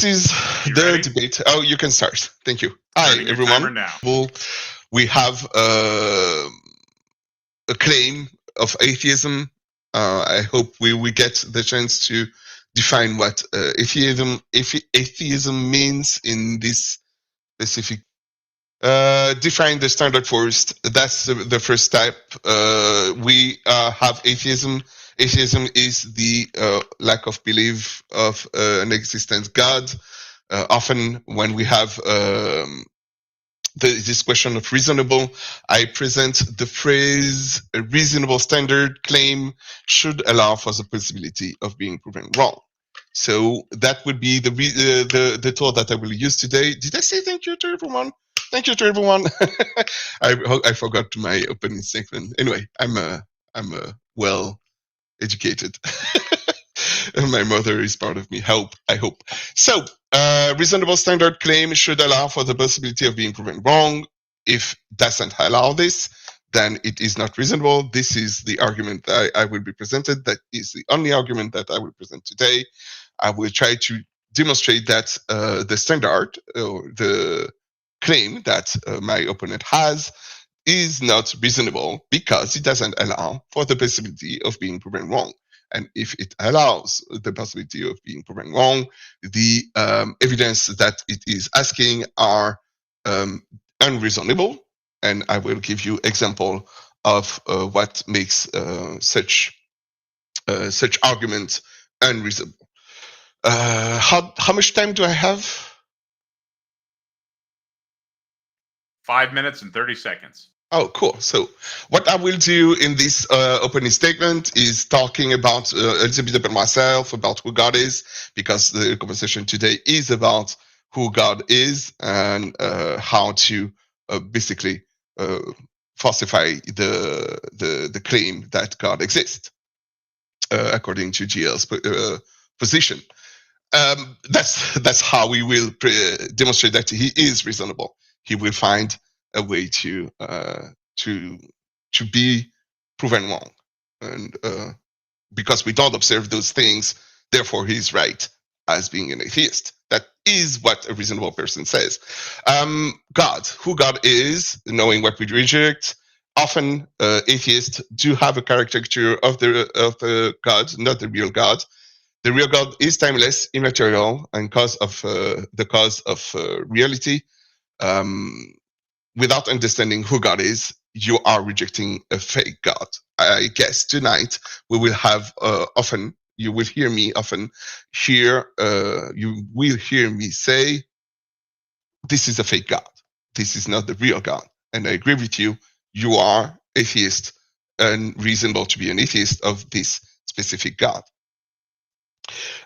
is You the ready? debate. Oh, you can start. Thank you. Hi, Starting your timer everyone. now. Well, we have a claim of atheism. I hope we get the chance to define what atheism means in this specific. Define the standard first. That's the first step. We have atheism. Atheism is the lack of belief of an existent God. Often when we have this question of reasonable, I present the phrase a reasonable standard claim should allow for the possibility of being proven wrong. So that would be the tool that I will use today. Did I say thank you to everyone? Thank you to everyone. I forgot my opening statement. Anyway, I'm well educated. My mother is part of me. I hope. So, reasonable standard claim should allow for the possibility of being proven wrong. If doesn't allow this, then it is not reasonable. This is the argument that I will be presented. That is the only argument that I will present today. I will try to demonstrate that the standard, or the claim that my opponent has, is not reasonable because it doesn't allow for the possibility of being proven wrong. And if it allows the possibility of being proven wrong, the evidence that it is asking are unreasonable. And I will give you example of what makes such argument unreasonable. How much time do I have? 5 minutes and 30 seconds. Oh, cool. So what I will do in this opening statement is talking about a little bit about myself, about who God is, because the conversation today is about who God is and how to basically falsify the claim that God exists, according to GL's position. That's how we will demonstrate that he is reasonable. He will find a way to be proven wrong, and because we don't observe those things, therefore he is right as being an atheist. That is what a reasonable person says. God, who God is, knowing what we reject. Often atheists do have a caricature of the God, not the real God. The real God is timeless, immaterial, and the cause of reality. Without understanding who God is, you are rejecting a fake God. I guess tonight we will have you will hear me say, this is a fake God. This is not the real God. And I agree with you. You are atheist and reasonable to be an atheist of this specific God.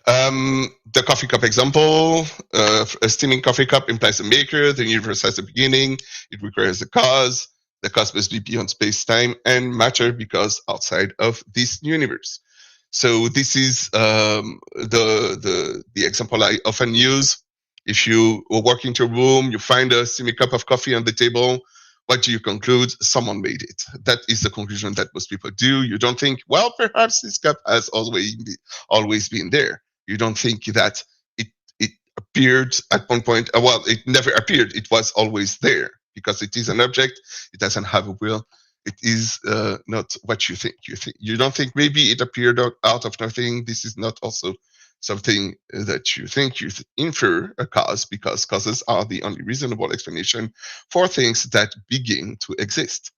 The coffee cup example, a steaming coffee cup implies a maker. The universe has a beginning. It requires a cause. The cause must be beyond space, time, and matter because outside of this universe. So this is the example I often use. If you walk into a room, you find a steaming cup of coffee on the table. What do you conclude? Someone made it. That is the conclusion that most people do. You don't think, well, perhaps this cup has always been there. You don't think that it appeared at one point. Well, it never appeared. It was always there because it is an object. It doesn't have a will. It is not what you think. You don't think maybe it appeared out of nothing. This is not also something that you think. You infer a cause because causes are the only reasonable explanation for things that begin to exist.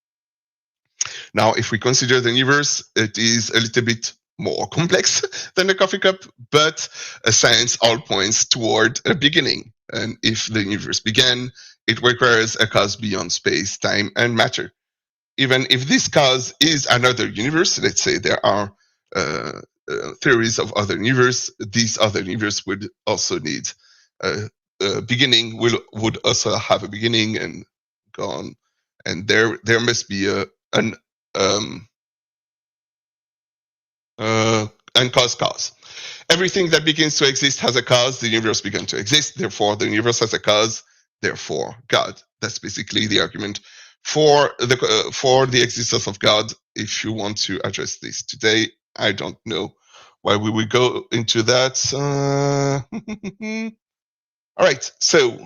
Now, if we consider the universe, it is a little bit more complex than a coffee cup, but science all points toward a beginning. And if the universe began, it requires a cause beyond space, time, and matter. Even if this cause is another universe, let's say there are theories of other universe, this other universe would also need a beginning, would also have a beginning and go on. And there must be an cause. Everything that begins to exist has a cause. The universe began to exist. Therefore, the universe has a cause. Therefore, God. That's basically the argument for the existence of God. If you want to address this today, I don't know why we would go into that. All right, so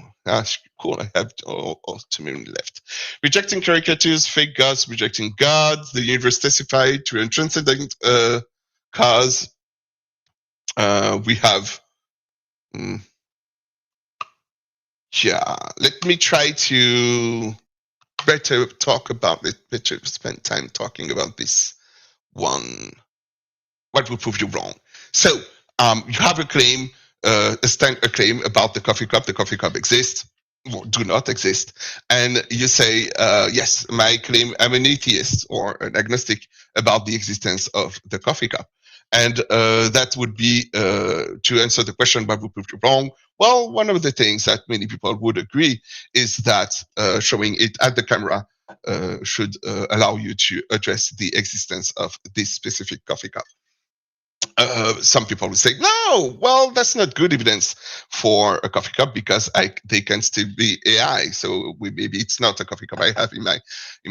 cool. I have all 2 minutes left. Rejecting caricatures, fake gods, rejecting God, the universe testified to a transcendent cause. We have, let me try to better talk about it. Better spend time talking about this one. What will prove you wrong? So you have a claim, a claim about the coffee cup. The coffee cup exists, or do not exist, and you say, yes, my claim. I'm an atheist or an agnostic about the existence of the coffee cup, and that would be to answer the question, what will prove you wrong? Well, one of the things that many people would agree is that showing it at the camera should allow you to address the existence of this specific coffee cup. Some people would say, no, well, that's not good evidence for a coffee cup because they can still be AI. So maybe it's not a coffee cup I have in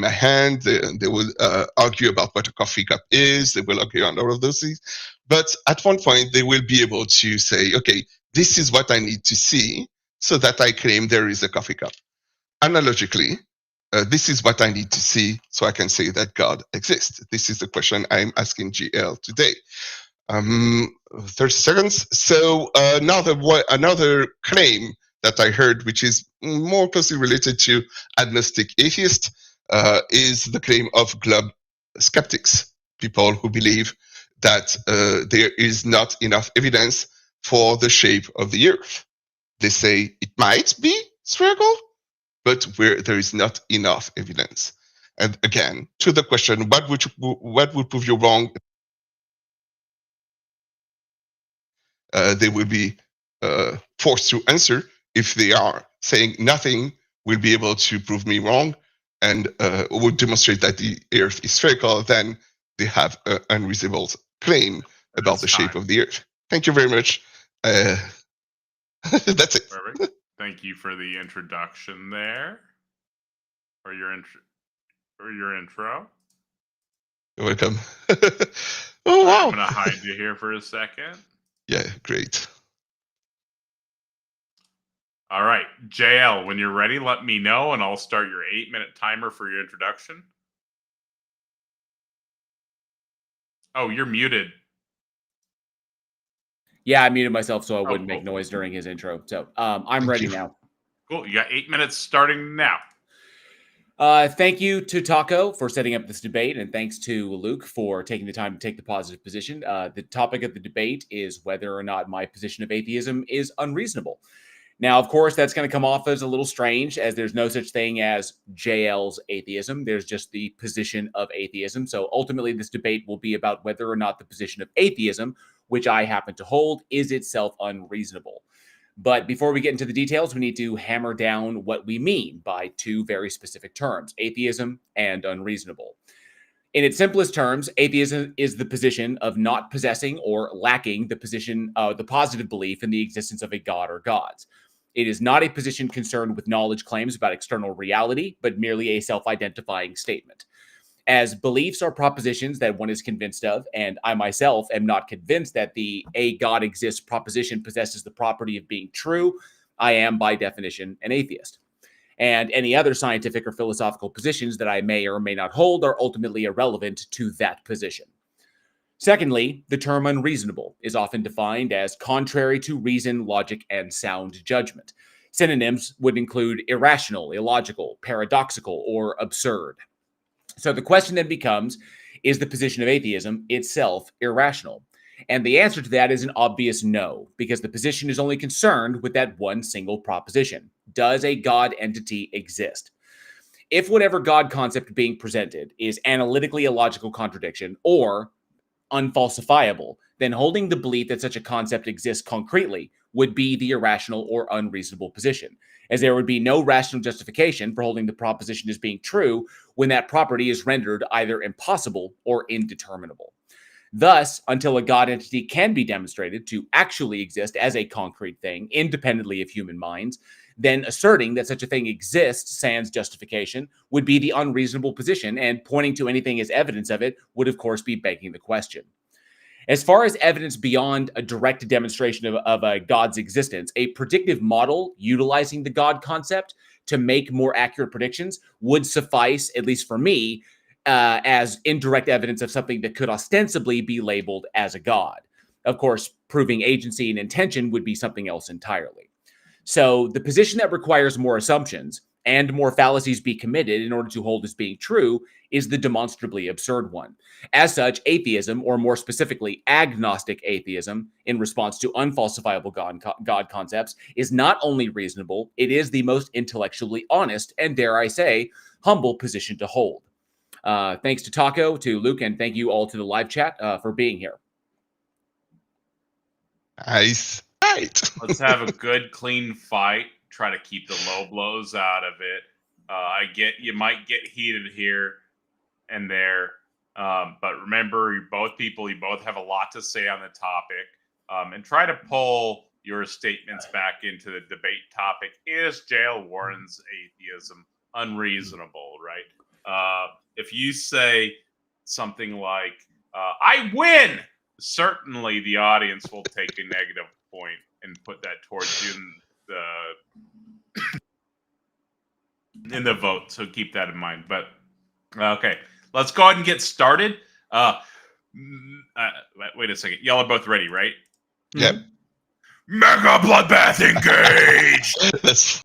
my hand. They will argue about what a coffee cup is. They will argue on all of those things. But at one point, they will be able to say, okay, this is what I need to see so that I claim there is a coffee cup. Analogically, this is what I need to see so I can say that God exists. This is the question I'm asking GL today. 30 seconds. So another claim that I heard, which is more closely related to agnostic atheist, is the claim of globe skeptics, people who believe that there is not enough evidence for the shape of the Earth. They say it might be spherical, but where there is not enough evidence. And again, to the question, what would prove you wrong? They will be forced to answer. If they are saying nothing will be able to prove me wrong and would demonstrate that the Earth is spherical, then they have an unreasonable claim about the shape of the Earth. Thank you very much. That's it. Perfect. Thank you for the introduction there, or your intro. You're welcome. Oh wow! I'm gonna hide you here for a second. Yeah, great. All right, JL, when you're ready, let me know, and I'll start your 8-minute timer for your introduction. Oh, you're muted. Yeah, I muted myself so I wouldn't make noise during his intro. So I'm ready now. Cool. You got 8 minutes starting now. Thank you to Taco for setting up this debate, and thanks to Luke for taking the time to take the positive position. The topic of the debate is whether or not my position of atheism is unreasonable. Now, of course, that's going to come off as a little strange, as there's no such thing as JL's atheism. There's just the position of atheism. So ultimately, this debate will be about whether or not the position of atheism, which I happen to hold, is itself unreasonable. But before we get into the details, we need to hammer down what we mean by two very specific terms, atheism and unreasonable. In its simplest terms, atheism is the position of not possessing or lacking the positive belief in the existence of a god or gods. It is not a position concerned with knowledge claims about external reality, but merely a self-identifying statement. As beliefs are propositions that one is convinced of, and I myself am not convinced that the "a God exists" proposition possesses the property of being true, I am, by definition, an atheist. And any other scientific or philosophical positions that I may or may not hold are ultimately irrelevant to that position. Secondly, the term unreasonable is often defined as contrary to reason, logic, and sound judgment. Synonyms would include irrational, illogical, paradoxical, or absurd. So the question then becomes, is the position of atheism itself irrational? And the answer to that is an obvious no, because the position is only concerned with that one single proposition. Does a God entity exist? If whatever God concept being presented is analytically a logical contradiction or unfalsifiable, then holding the belief that such a concept exists concretely would be the irrational or unreasonable position, as there would be no rational justification for holding the proposition as being true when that property is rendered either impossible or indeterminable. Thus, until a God entity can be demonstrated to actually exist as a concrete thing, independently of human minds, then asserting that such a thing exists sans justification would be the unreasonable position, and pointing to anything as evidence of it would, of course, be begging the question. As far as evidence beyond a direct demonstration of a God's existence, a predictive model utilizing the God concept to make more accurate predictions would suffice, at least for me, as indirect evidence of something that could ostensibly be labeled as a God. Of course, proving agency and intention would be something else entirely. So the position that requires more assumptions and more fallacies be committed in order to hold as being true is the demonstrably absurd one. As such, atheism, or more specifically, agnostic atheism, in response to unfalsifiable God concepts, is not only reasonable, it is the most intellectually honest and, dare I say, humble position to hold. Thanks to Taco, to Luke, and thank you all to the live chat for being here. Nice. Right. Let's have a good, clean fight. Try to keep the low blows out of it. I get you might get heated here and there, but remember, you're both people. You both have a lot to say on the topic, and try to pull your statements back into the debate topic. Is Jail Warren's atheism unreasonable? Right? If you say something like "I win," certainly the audience will take a negative point and put that towards you in the vote. So keep that in mind. But okay, let's go ahead and get started. Wait a second. Y'all are both ready, right? Yep. Mega bloodbath engaged.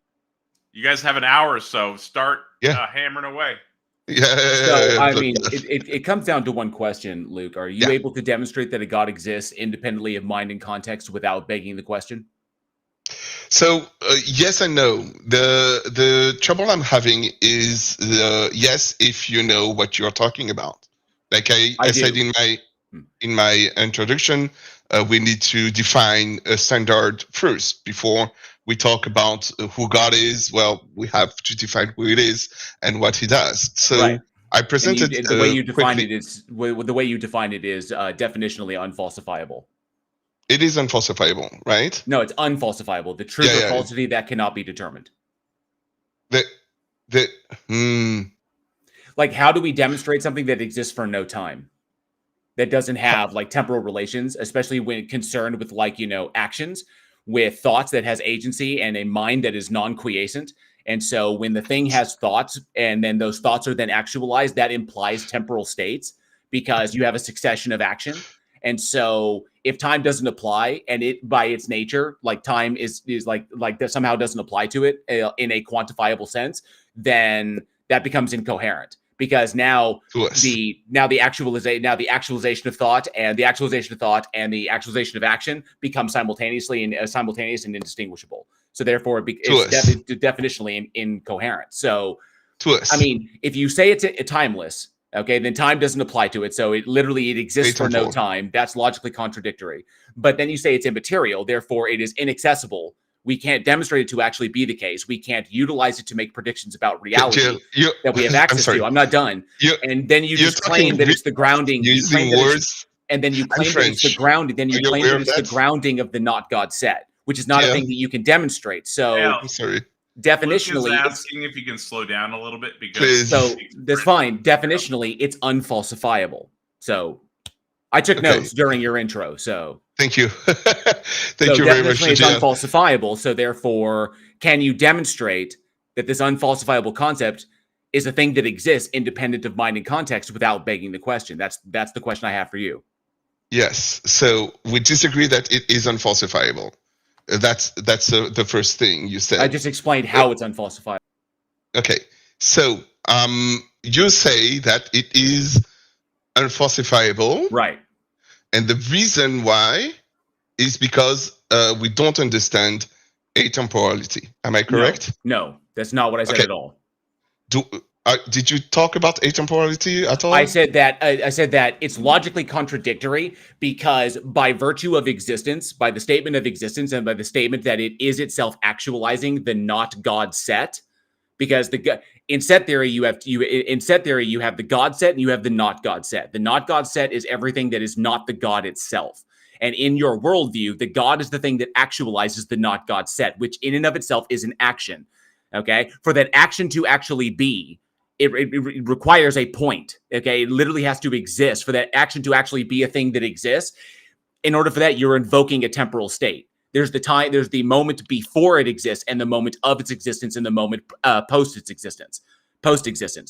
You guys have an hour or so. Start hammering away. Yeah. So, I mean, it comes down to one question, Luke. Are you able to demonstrate that a God exists independently of mind and context without begging the question? So yes and no. The trouble I'm having is yes, if you know what you're talking about. Like I said in my introduction, we need to define a standard first before we talk about who God is. Well, we have to define who it is and what He does. So I presented the way you define it is the way you define it is definitionally unfalsifiable. It is unfalsifiable, right? No, it's unfalsifiable. The truth or falsity that cannot be determined. Like, how do we demonstrate something that exists for no time? That doesn't have like temporal relations, especially when concerned with actions, with thoughts that has agency and a mind that is non-quiescent. And so when the thing has thoughts and then those thoughts are then actualized, that implies temporal states because you have a succession of action. And so if time doesn't apply, and it by its nature, like time is like that somehow doesn't apply to it in a quantifiable sense, then that becomes incoherent. Because now the actualization of thought and the actualization of action become simultaneous and indistinguishable. So therefore, it's definitionally incoherent. So, I mean, if you say it's timeless, okay, then time doesn't apply to it. So it exists for no time. That's logically contradictory. But then you say it's immaterial, therefore it is inaccessible. We can't demonstrate it to actually be the case. We can't utilize it to make predictions about reality that we have access to. I'm not done. And then you just claim that it's the grounding. Using words. And then you claim that it's the grounding. Then you claim that it's the grounding of the not God set, which is not a thing that you can demonstrate. So I'm sorry. Definitionally, Luke is asking if you can slow down a little bit because that's fine. Definitionally, it's unfalsifiable. So I took notes during your intro. So thank you. Thank you very much. It's unfalsifiable. So therefore, can you demonstrate that this unfalsifiable concept is a thing that exists independent of mind and context without begging the question? That's the question I have for you. Yes. So we disagree that it is unfalsifiable. That's the first thing you said. I just explained how it's unfalsifiable. Okay. So you say that it is unfalsifiable. Right. And the reason why is because we don't understand atemporality. Am I correct? No, that's not what I said at all. Did you talk about atemporality at all? I said that it's logically contradictory because by virtue of existence, by the statement of existence, and by the statement that it is itself actualizing the not God set, because in set theory you have the God set and you have the not God set. The not God set is everything that is not the God itself. And in your worldview, the God is the thing that actualizes the not God set, which in and of itself is an action. Okay, for that action to actually be, it requires a point. Okay, it literally has to exist for that action to actually be a thing that exists. In order for that, you're invoking a temporal state. There's the time, there's the moment before it exists, and the moment of its existence, and the moment post its existence,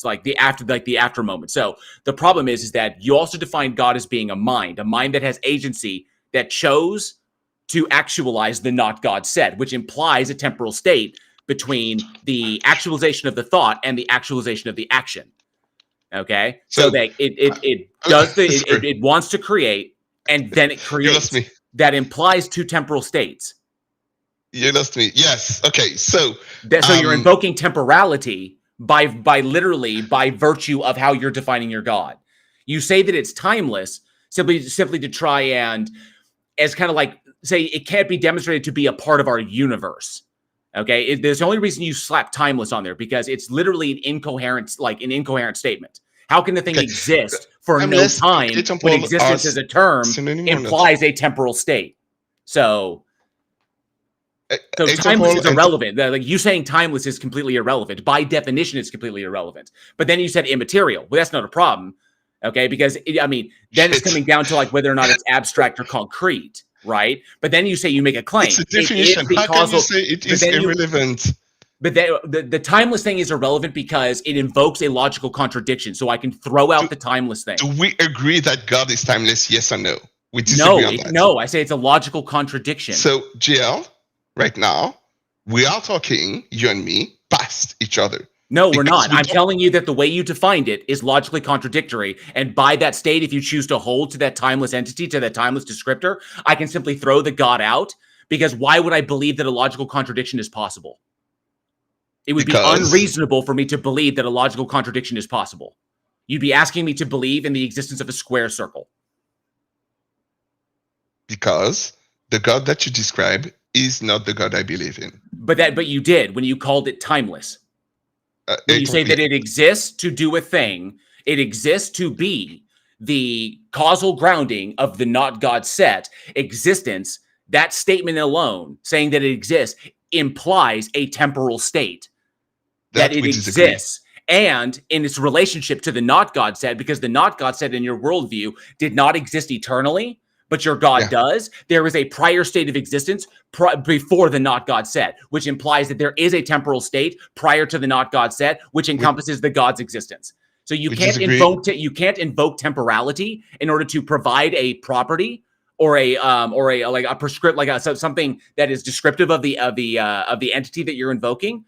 like the after moment. So the problem is that you also define God as being a mind that has agency, that chose to actualize the not God said, which implies a temporal state between the actualization of the thought and the actualization of the action. Okay, so that it wants to create, and then it creates. You lost me. That implies two temporal states. You lost me. Yes. Okay. So you're invoking temporality by virtue of how you're defining your God. You say that it's timeless simply to try and, as kind of like say, it can't be demonstrated to be a part of our universe. Okay, there's the only reason you slap timeless on there, because it's literally an incoherent statement. How can the thing exist for no time when existence as a term implies a temporal state? So timeless is irrelevant. Like, you saying timeless is completely irrelevant. By definition, it's completely irrelevant. But then you said immaterial. Well, that's not a problem. Okay, because then it's coming down to like whether or not it's abstract or concrete. Right, but then you say you make a claim. It's a definition. How can you say it is irrelevant? But the timeless thing is irrelevant because it invokes a logical contradiction. So I can throw out the timeless thing. Do we agree that God is timeless? Yes or no? We disagree on that. No, I say it's a logical contradiction. So GL, right now, we are talking, you and me, past each other. No, we're not. I'm telling you that the way you defined it is logically contradictory. And by that state, if you choose to hold to that timeless entity, to that timeless descriptor, I can simply throw the God out, because why would I believe that a logical contradiction is possible? It would be unreasonable for me to believe that a logical contradiction is possible. You'd be asking me to believe in the existence of a square circle. Because the God that you describe is not the God I believe in. But you did when you called it timeless. You say that it exists to do a thing. It exists to be the causal grounding of the not God set existence. That statement alone, saying that it exists, implies a temporal state. That it exists. And in its relationship to the not God set, because the not God set in your worldview did not exist eternally, but your God does. There is a prior state of existence before the not God set, which implies that there is a temporal state prior to the not God set, which encompasses the God's existence. So you can't invoke temporality in order to provide a property or a prescript, something that is descriptive of the entity that you're invoking,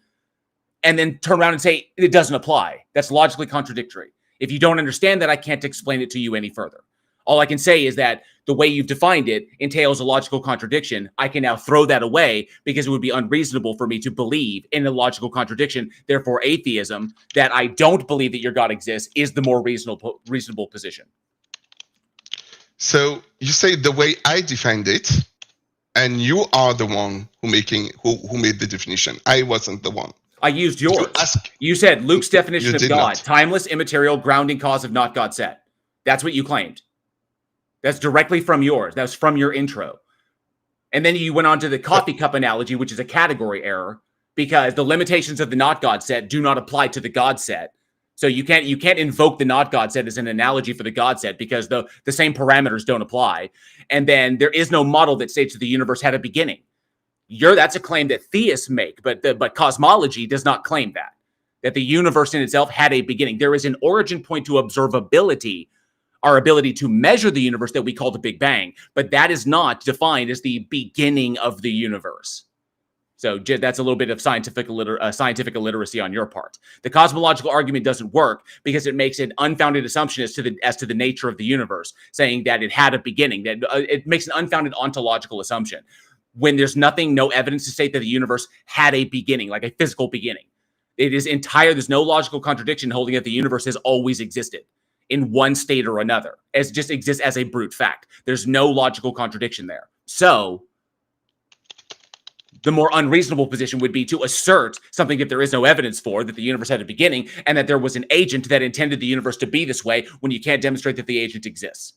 and then turn around and say it doesn't apply. That's logically contradictory. If you don't understand that, I can't explain it to you any further. All I can say is that the way you've defined it entails a logical contradiction. I can now throw that away because it would be unreasonable for me to believe in a logical contradiction. Therefore, atheism, that I don't believe that your God exists, is the more reasonable position. So you say the way I defined it, and you are the one who made the definition. I wasn't the one. I used yours. You said Luke's definition of God, timeless, immaterial, grounding cause of not God set. That's what you claimed. That's directly from yours. That was from your intro. And then you went on to the coffee cup analogy, which is a category error, because the limitations of the not God set do not apply to the God set. So you can't invoke the not God set as an analogy for the God set, because the same parameters don't apply. And then there is no model that states that the universe had a beginning. That's a claim that theists make, but cosmology does not claim that the universe in itself had a beginning. There is an origin point to observability, our ability to measure the universe, that we call the Big Bang, but that is not defined as the beginning of the universe. So that's a little bit of scientific illiteracy on your part. The cosmological argument doesn't work because it makes an unfounded assumption as to the nature of the universe, saying that it had a beginning. That it makes an unfounded ontological assumption when there's no evidence to state that the universe had a beginning, like a physical beginning. It is there's no logical contradiction holding that the universe has always existed in one state or another, as just exists as a brute fact. There's no logical contradiction there. So the more unreasonable position would be to assert something that there is no evidence for, that the universe had a beginning, and that there was an agent that intended the universe to be this way, when you can't demonstrate that the agent exists.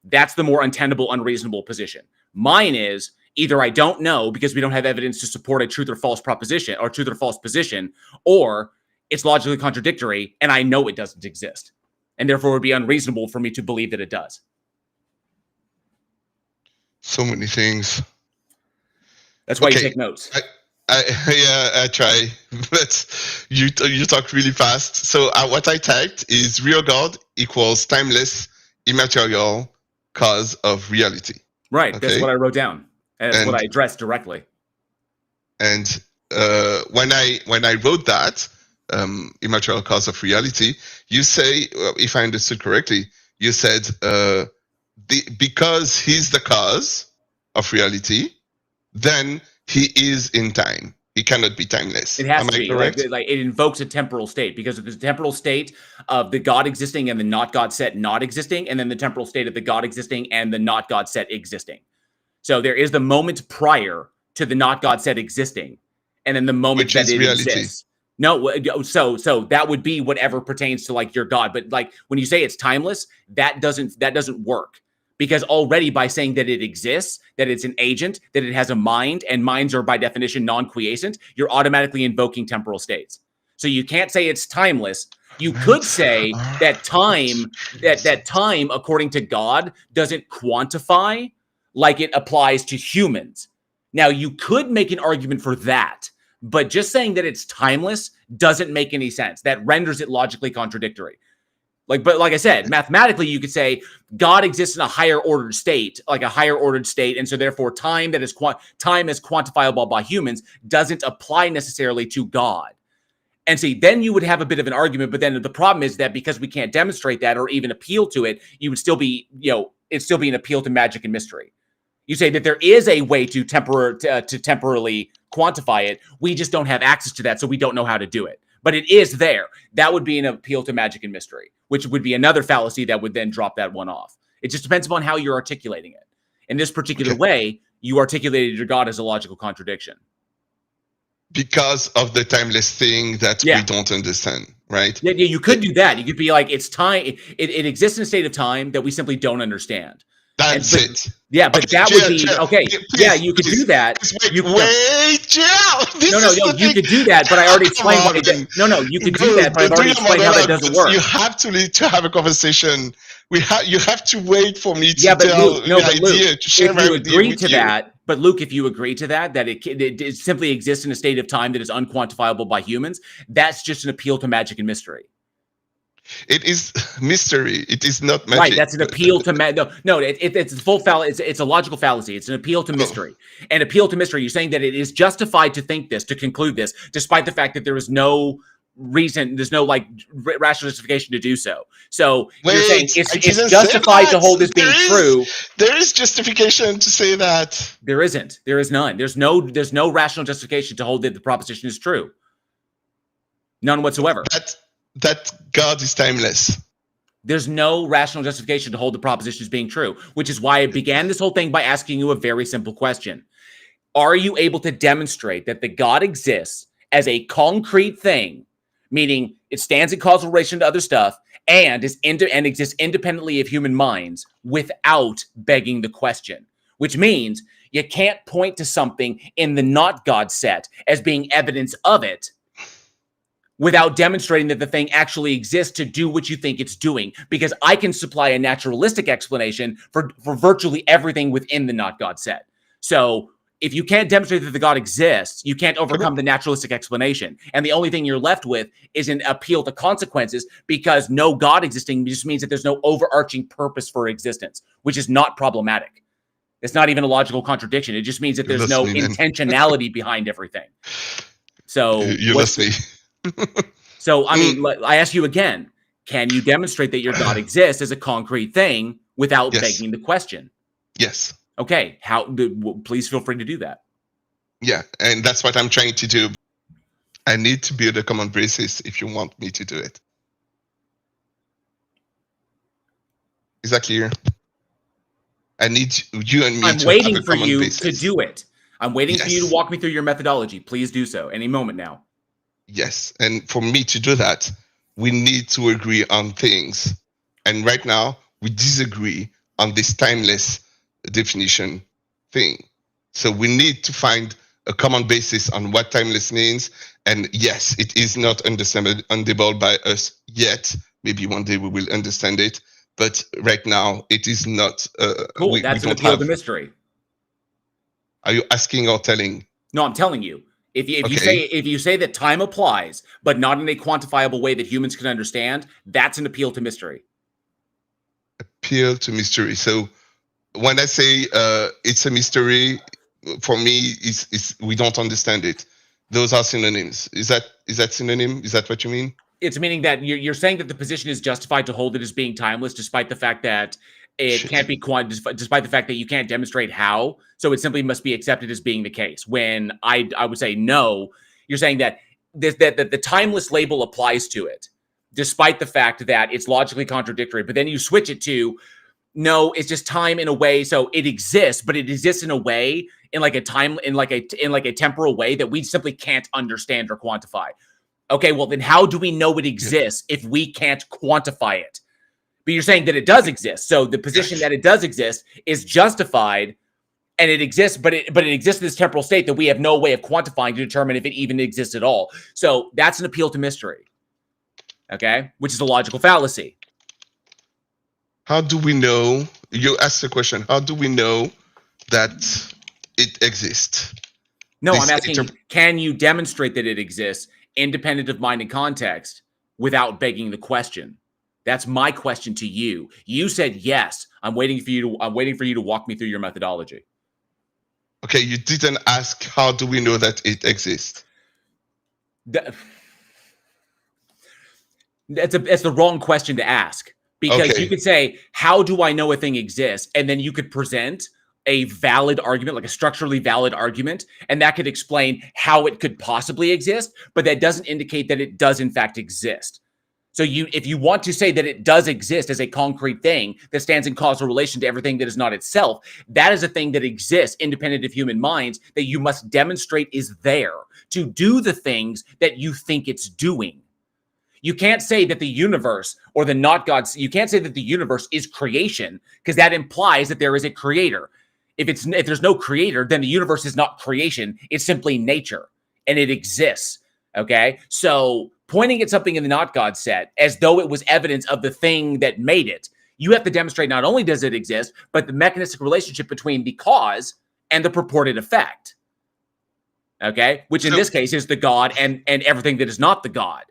That's the more untenable, unreasonable position. Mine is either I don't know because we don't have evidence to support a truth or false proposition or truth or false position, or it's logically contradictory, and I know it doesn't exist. And therefore it would be unreasonable for me to believe that it does. So many things. That's why you take notes. I try, but you talk really fast. So what I typed is real God equals timeless, immaterial, cause of reality. Right, okay? That's what I wrote down. That's what I addressed directly. And when I wrote that, immaterial cause of reality, you say, if I understood correctly, you said because he's the cause of reality, then he is in time. He cannot be timeless. It has to be correct. Like it invokes a temporal state, because of the temporal state of the God existing and the not God set not existing, and then the temporal state of the God existing and the not God set existing. So there is the moment prior to the not God set existing, and then the moment that it exists. No, so that would be whatever pertains to like your God. But like when you say it's timeless, that doesn't work. Because already by saying that it exists, that it's an agent, that it has a mind, and minds are by definition non-quiescent, you're automatically invoking temporal states. So you can't say it's timeless. You could say that time, according to God, doesn't quantify like it applies to humans. Now, you could make an argument for that, but just saying that it's timeless doesn't make any sense. That renders it logically contradictory. But like I said, mathematically, you could say God exists in a higher ordered state, and so therefore time is quantifiable by humans doesn't apply necessarily to God. And see, then you would have a bit of an argument, but then the problem is that because we can't demonstrate that or even appeal to it, you would still be, it'd still be an appeal to magic and mystery. You say that there is a way to temporarily quantify it. We just don't have access to that, so we don't know how to do it. But it is there. That would be an appeal to magic and mystery, which would be another fallacy that would then drop that one off. It just depends upon how you're articulating it. In this particular way, you articulated your God as a logical contradiction. Because of the timeless thing that we don't understand, right? Yeah, you could do that. You could be like, it's time. It exists in a state of time that we simply don't understand. That's it. Yeah, but that would be okay. Please, you could do that. Wait, Jill. No, you could do that. But I already explained why. You could do that. But I've already explained how that doesn't work. You have to have a conversation. You have to wait for me to tell the idea to share my idea with you. But Luke, if you agree to that it simply exists in a state of time that is unquantifiable by humans, that's just an appeal to magic and mystery. It is mystery. It is not magic. Right. That's an appeal to it's a full fallacy. It's a logical fallacy. It's an appeal to mystery. An appeal to mystery. You're saying that it is justified to think this, to conclude this, despite the fact that there is no reason, there's no rational justification to do so. So you're saying it's justified to hold this being true. There is justification to say that. There isn't. There is none. There's no rational justification to hold that the proposition is true. None whatsoever. That God is timeless. There's no rational justification to hold the proposition as being true, which is why I began this whole thing by asking you a very simple question. Are you able to demonstrate that the God exists as a concrete thing, meaning it stands in causal relation to other stuff and exists independently of human minds without begging the question? Which means you can't point to something in the not God set as being evidence of it without demonstrating that the thing actually exists to do what you think it's doing. Because I can supply a naturalistic explanation for virtually everything within the not God set. So if you can't demonstrate that the God exists, you can't overcome the naturalistic explanation. And the only thing you're left with is an appeal to consequences, because no God existing just means that there's no overarching purpose for existence, which is not problematic. It's not even a logical contradiction. It just means that there's no intentionality behind everything. So you're listening. So, I mean, I ask you again, can you demonstrate that your God exists as a concrete thing without begging the question? Yes. Okay. Please feel free to do that. Yeah. And that's what I'm trying to do. I need to build a common basis if you want me to do it. Is that clear? I need you and me I'm to waiting have a for common you basis. to do it. I'm waiting for you to walk me through your methodology. Please do so any moment now. Yes, and for me to do that, we need to agree on things. And right now, we disagree on this timeless definition thing. So we need to find a common basis on what timeless means And yes, it is not understandable by us yet. Maybe one day we will understand it, but right now it is not. Cool. We That's an don't appeal have. to mystery. Are you asking or telling? No, I'm telling you. If you say that time applies, but not in a quantifiable way that humans can understand, that's an appeal to mystery. Appeal to mystery. So when I say it's a mystery, for me, is we don't understand it. Those are synonyms. Is that synonym? Is that what you mean? It's meaning that you're saying that the position is justified to hold it as being timeless, despite the fact that it can't be despite the fact that you can't demonstrate how. So it simply must be accepted as being the case. When I would say no, you're saying that the timeless label applies to it, despite the fact that it's logically contradictory. But then you switch it to no, it's just time in a way. So it exists, but it exists in a way, in like a temporal way that we simply can't understand or quantify. Okay, well then how do we know it exists if we can't quantify it? But you're saying that it does exist. So the position that it does exist is justified, and it exists, but it exists in this temporal state that we have no way of quantifying to determine if it even exists at all. So that's an appeal to mystery. Okay, which is a logical fallacy. How do we know? You asked the question. How do we know that it exists? No, I'm asking, can you demonstrate that it exists independent of mind and context without begging the question? That's my question to you. You said yes. I'm waiting for you to walk me through your methodology. Okay, you didn't ask how do we know that it exists. That's the wrong question to ask, because you could say, how do I know a thing exists? And then you could present a valid argument, like a structurally valid argument, and that could explain how it could possibly exist, but that doesn't indicate that it does in fact exist. So if you want to say that it does exist as a concrete thing that stands in causal relation to everything that is not itself, that is a thing that exists independent of human minds that you must demonstrate is there to do the things that you think it's doing. You can't say that the universe or the not gods, you can't say that the universe is creation, because that implies that there is a creator. If there's no creator, then the universe is not creation. It's simply nature, and it exists. Okay, so pointing at something in the not God set as though it was evidence of the thing that made it, you have to demonstrate not only does it exist, but the mechanistic relationship between the cause and the purported effect. Okay, which in this case is the God and everything that is not the God.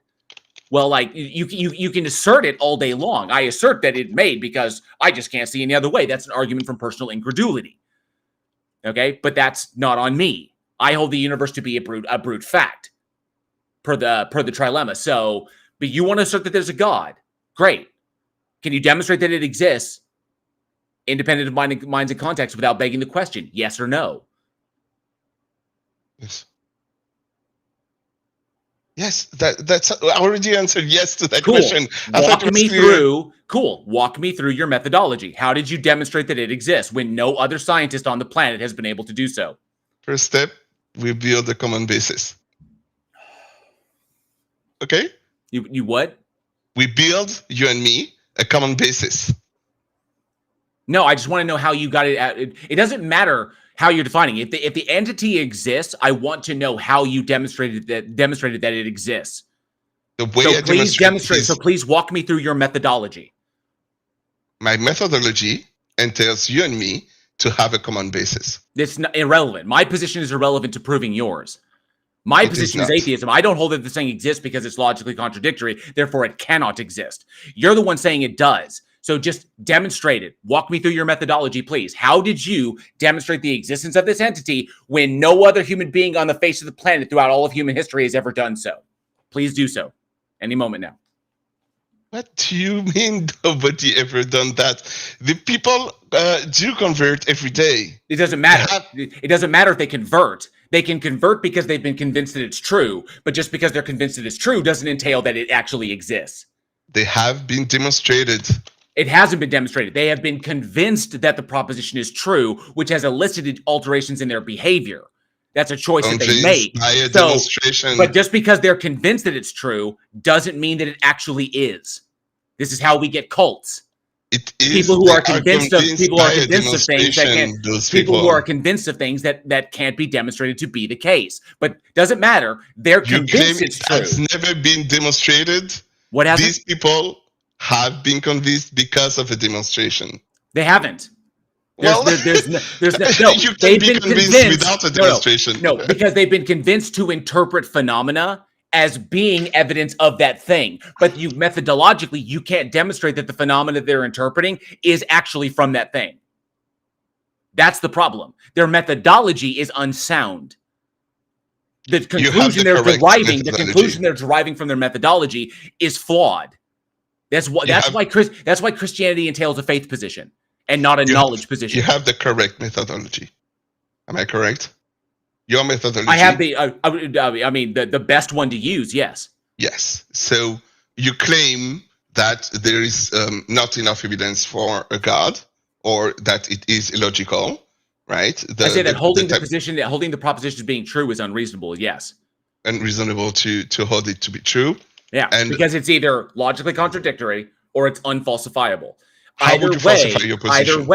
Well, like you can assert it all day long. I assert that it made because I just can't see any other way. That's an argument from personal incredulity. Okay, but that's not on me. I hold the universe to be a brute fact. Per the trilemma. So, but you want to assert that there's a God. Great. Can you demonstrate that it exists independent of minds and context without begging the question? Yes or no? Yes. Yes, that's I already answered yes to that question. Walk me through your methodology. How did you demonstrate that it exists when no other scientist on the planet has been able to do so? First step, we build a common basis. Okay? You what? We build, you and me, a common basis. No, I just want to know how you got it. It doesn't matter how you're defining it. If the entity exists, I want to know how you demonstrated that it exists. The way so please demonstrate. So please walk me through your methodology. My methodology entails you and me to have a common basis. It's irrelevant. My position is irrelevant to proving yours. My position is atheism. I don't hold that this thing exists because it's logically contradictory. Therefore, it cannot exist. You're the one saying it does. So just demonstrate it. Walk me through your methodology, please. How did you demonstrate the existence of this entity when no other human being on the face of the planet throughout all of human history has ever done so? Please do so. Any moment now. What do you mean nobody ever done that? The people do convert every day. It doesn't matter. It doesn't matter if they convert. They can convert because they've been convinced that it's true, but just because they're convinced that it's true doesn't entail that it actually exists. They have been demonstrated. It hasn't been demonstrated. They have been convinced that the proposition is true, which has elicited alterations in their behavior. That's a choice that they make. Demonstration. But just because they're convinced that it's true doesn't mean that it actually is. This is how we get cults. It is people who they are convinced of things that can't. Those People who are convinced of things that can't be demonstrated to be the case. But doesn't matter. They're you convinced claim it's it true. has never been demonstrated. What hasn't? These people have been convinced because of a demonstration. They haven't. There's no, you can they've be been convinced without a demonstration. No, because they've been convinced to interpret phenomena as being evidence of that thing. But methodologically, you can't demonstrate that the phenomena they're interpreting is actually from that thing. That's the problem. Their methodology is unsound. The conclusion they're deriving from their methodology is flawed. That's why Christianity entails a faith position and not a knowledge position. You have the correct methodology. Am I correct? Your methodology. I have the best one to use. Yes. Yes. So you claim that there is not enough evidence for a God, or that it is illogical, right? I say that holding the proposition as being true is unreasonable. Yes. Unreasonable to hold it to be true. Yeah, because it's either logically contradictory or it's unfalsifiable. How would you falsify your position?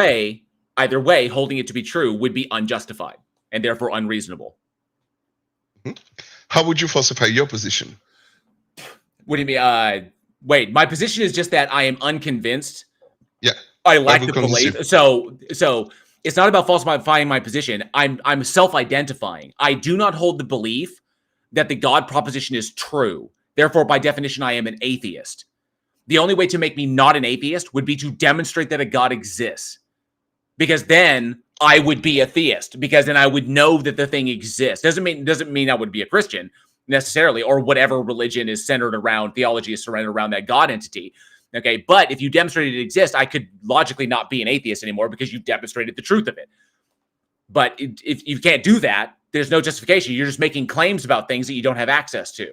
Either way, holding it to be true would be unjustified and therefore unreasonable. Mm-hmm. How would you falsify your position? What do you mean? Wait, my position is just that I am unconvinced. Yeah, I lack the belief. So it's not about falsifying my position. I'm self-identifying. I do not hold the belief that the God proposition is true. Therefore, by definition, I am an atheist. The only way to make me not an atheist would be to demonstrate that a God exists. Because then I would be a theist. Because then I would know that the thing exists. Doesn't mean I would be a Christian necessarily, or whatever religion is centered around, theology is centered around that God entity. Okay, but if you demonstrated it exists, I could logically not be an atheist anymore because you've demonstrated the truth of it. But if you can't do that, there's no justification. You're just making claims about things that you don't have access to.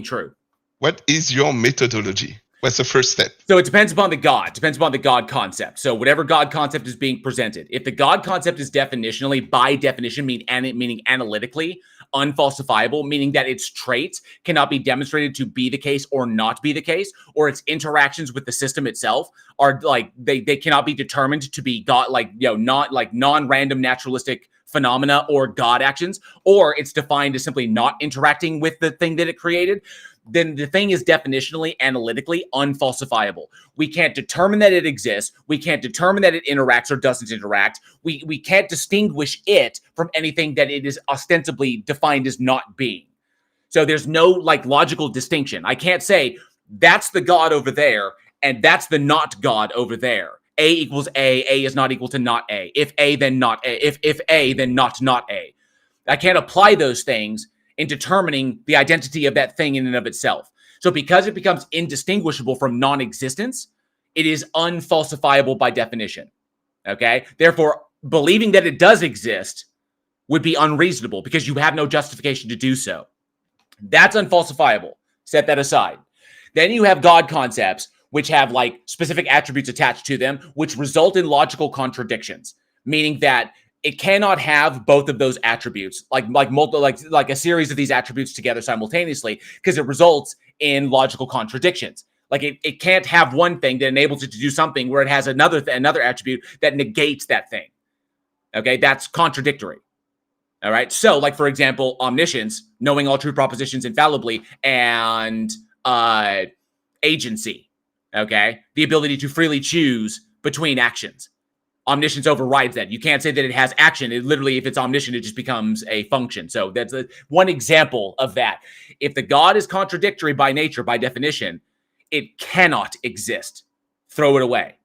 True. What is your methodology? What's the first step? So it depends upon the God concept. So whatever God concept is being presented. If the God concept is definitionally, by definition, meaning analytically, unfalsifiable, meaning that its traits cannot be demonstrated to be the case or not be the case, or its interactions with the system itself are like they cannot be determined to be God, not like non-random naturalistic phenomena or God actions, or it's defined as simply not interacting with the thing that it created, then the thing is definitionally, analytically unfalsifiable. We can't determine that it exists. We can't determine that it interacts or doesn't interact. We can't distinguish it from anything that it is ostensibly defined as not being. So there's no logical distinction. I can't say that's the God over there and that's the not God over there. A equals A is not equal to not A. If A, then not A. If A, then not A. I can't apply those things in determining the identity of that thing in and of itself. So because it becomes indistinguishable from non-existence, it is unfalsifiable by definition. Okay? Therefore, believing that it does exist would be unreasonable because you have no justification to do so. That's unfalsifiable. Set that aside. Then you have God concepts, which have specific attributes attached to them, which result in logical contradictions, meaning that it cannot have both of those attributes, like a series of these attributes together simultaneously, because it results in logical contradictions. It can't have one thing that enables it to do something where it has another attribute that negates that thing. Okay, that's contradictory. All right. So, for example, omniscience, knowing all true propositions infallibly, and agency. Okay, the ability to freely choose between actions. Omniscience overrides that. You can't say that it has action. It literally, if it's omniscient, it just becomes a function. So that's one example of that. If the God is contradictory by nature, by definition, it cannot exist. Throw it away.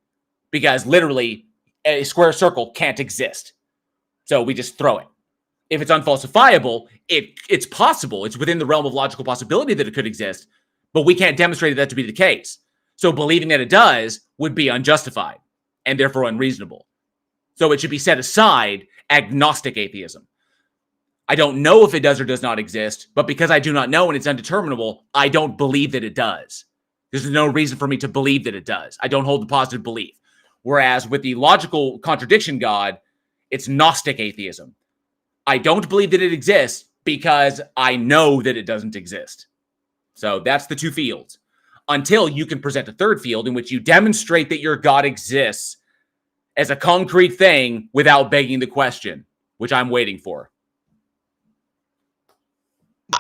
Because literally, a square circle can't exist. So we just throw it. If it's unfalsifiable, it's possible. It's within the realm of logical possibility that it could exist, but we can't demonstrate that to be the case. So believing that it does would be unjustified and therefore unreasonable. So it should be set aside, agnostic atheism. I don't know if it does or does not exist, but because I do not know and it's undeterminable, I don't believe that it does. There's no reason for me to believe that it does. I don't hold the positive belief. Whereas with the logical contradiction God, it's Gnostic atheism. I don't believe that it exists because I know that it doesn't exist. So that's the two fields. until you can present a third field in which you demonstrate that your God exists as a concrete thing without begging the question, which I'm waiting for.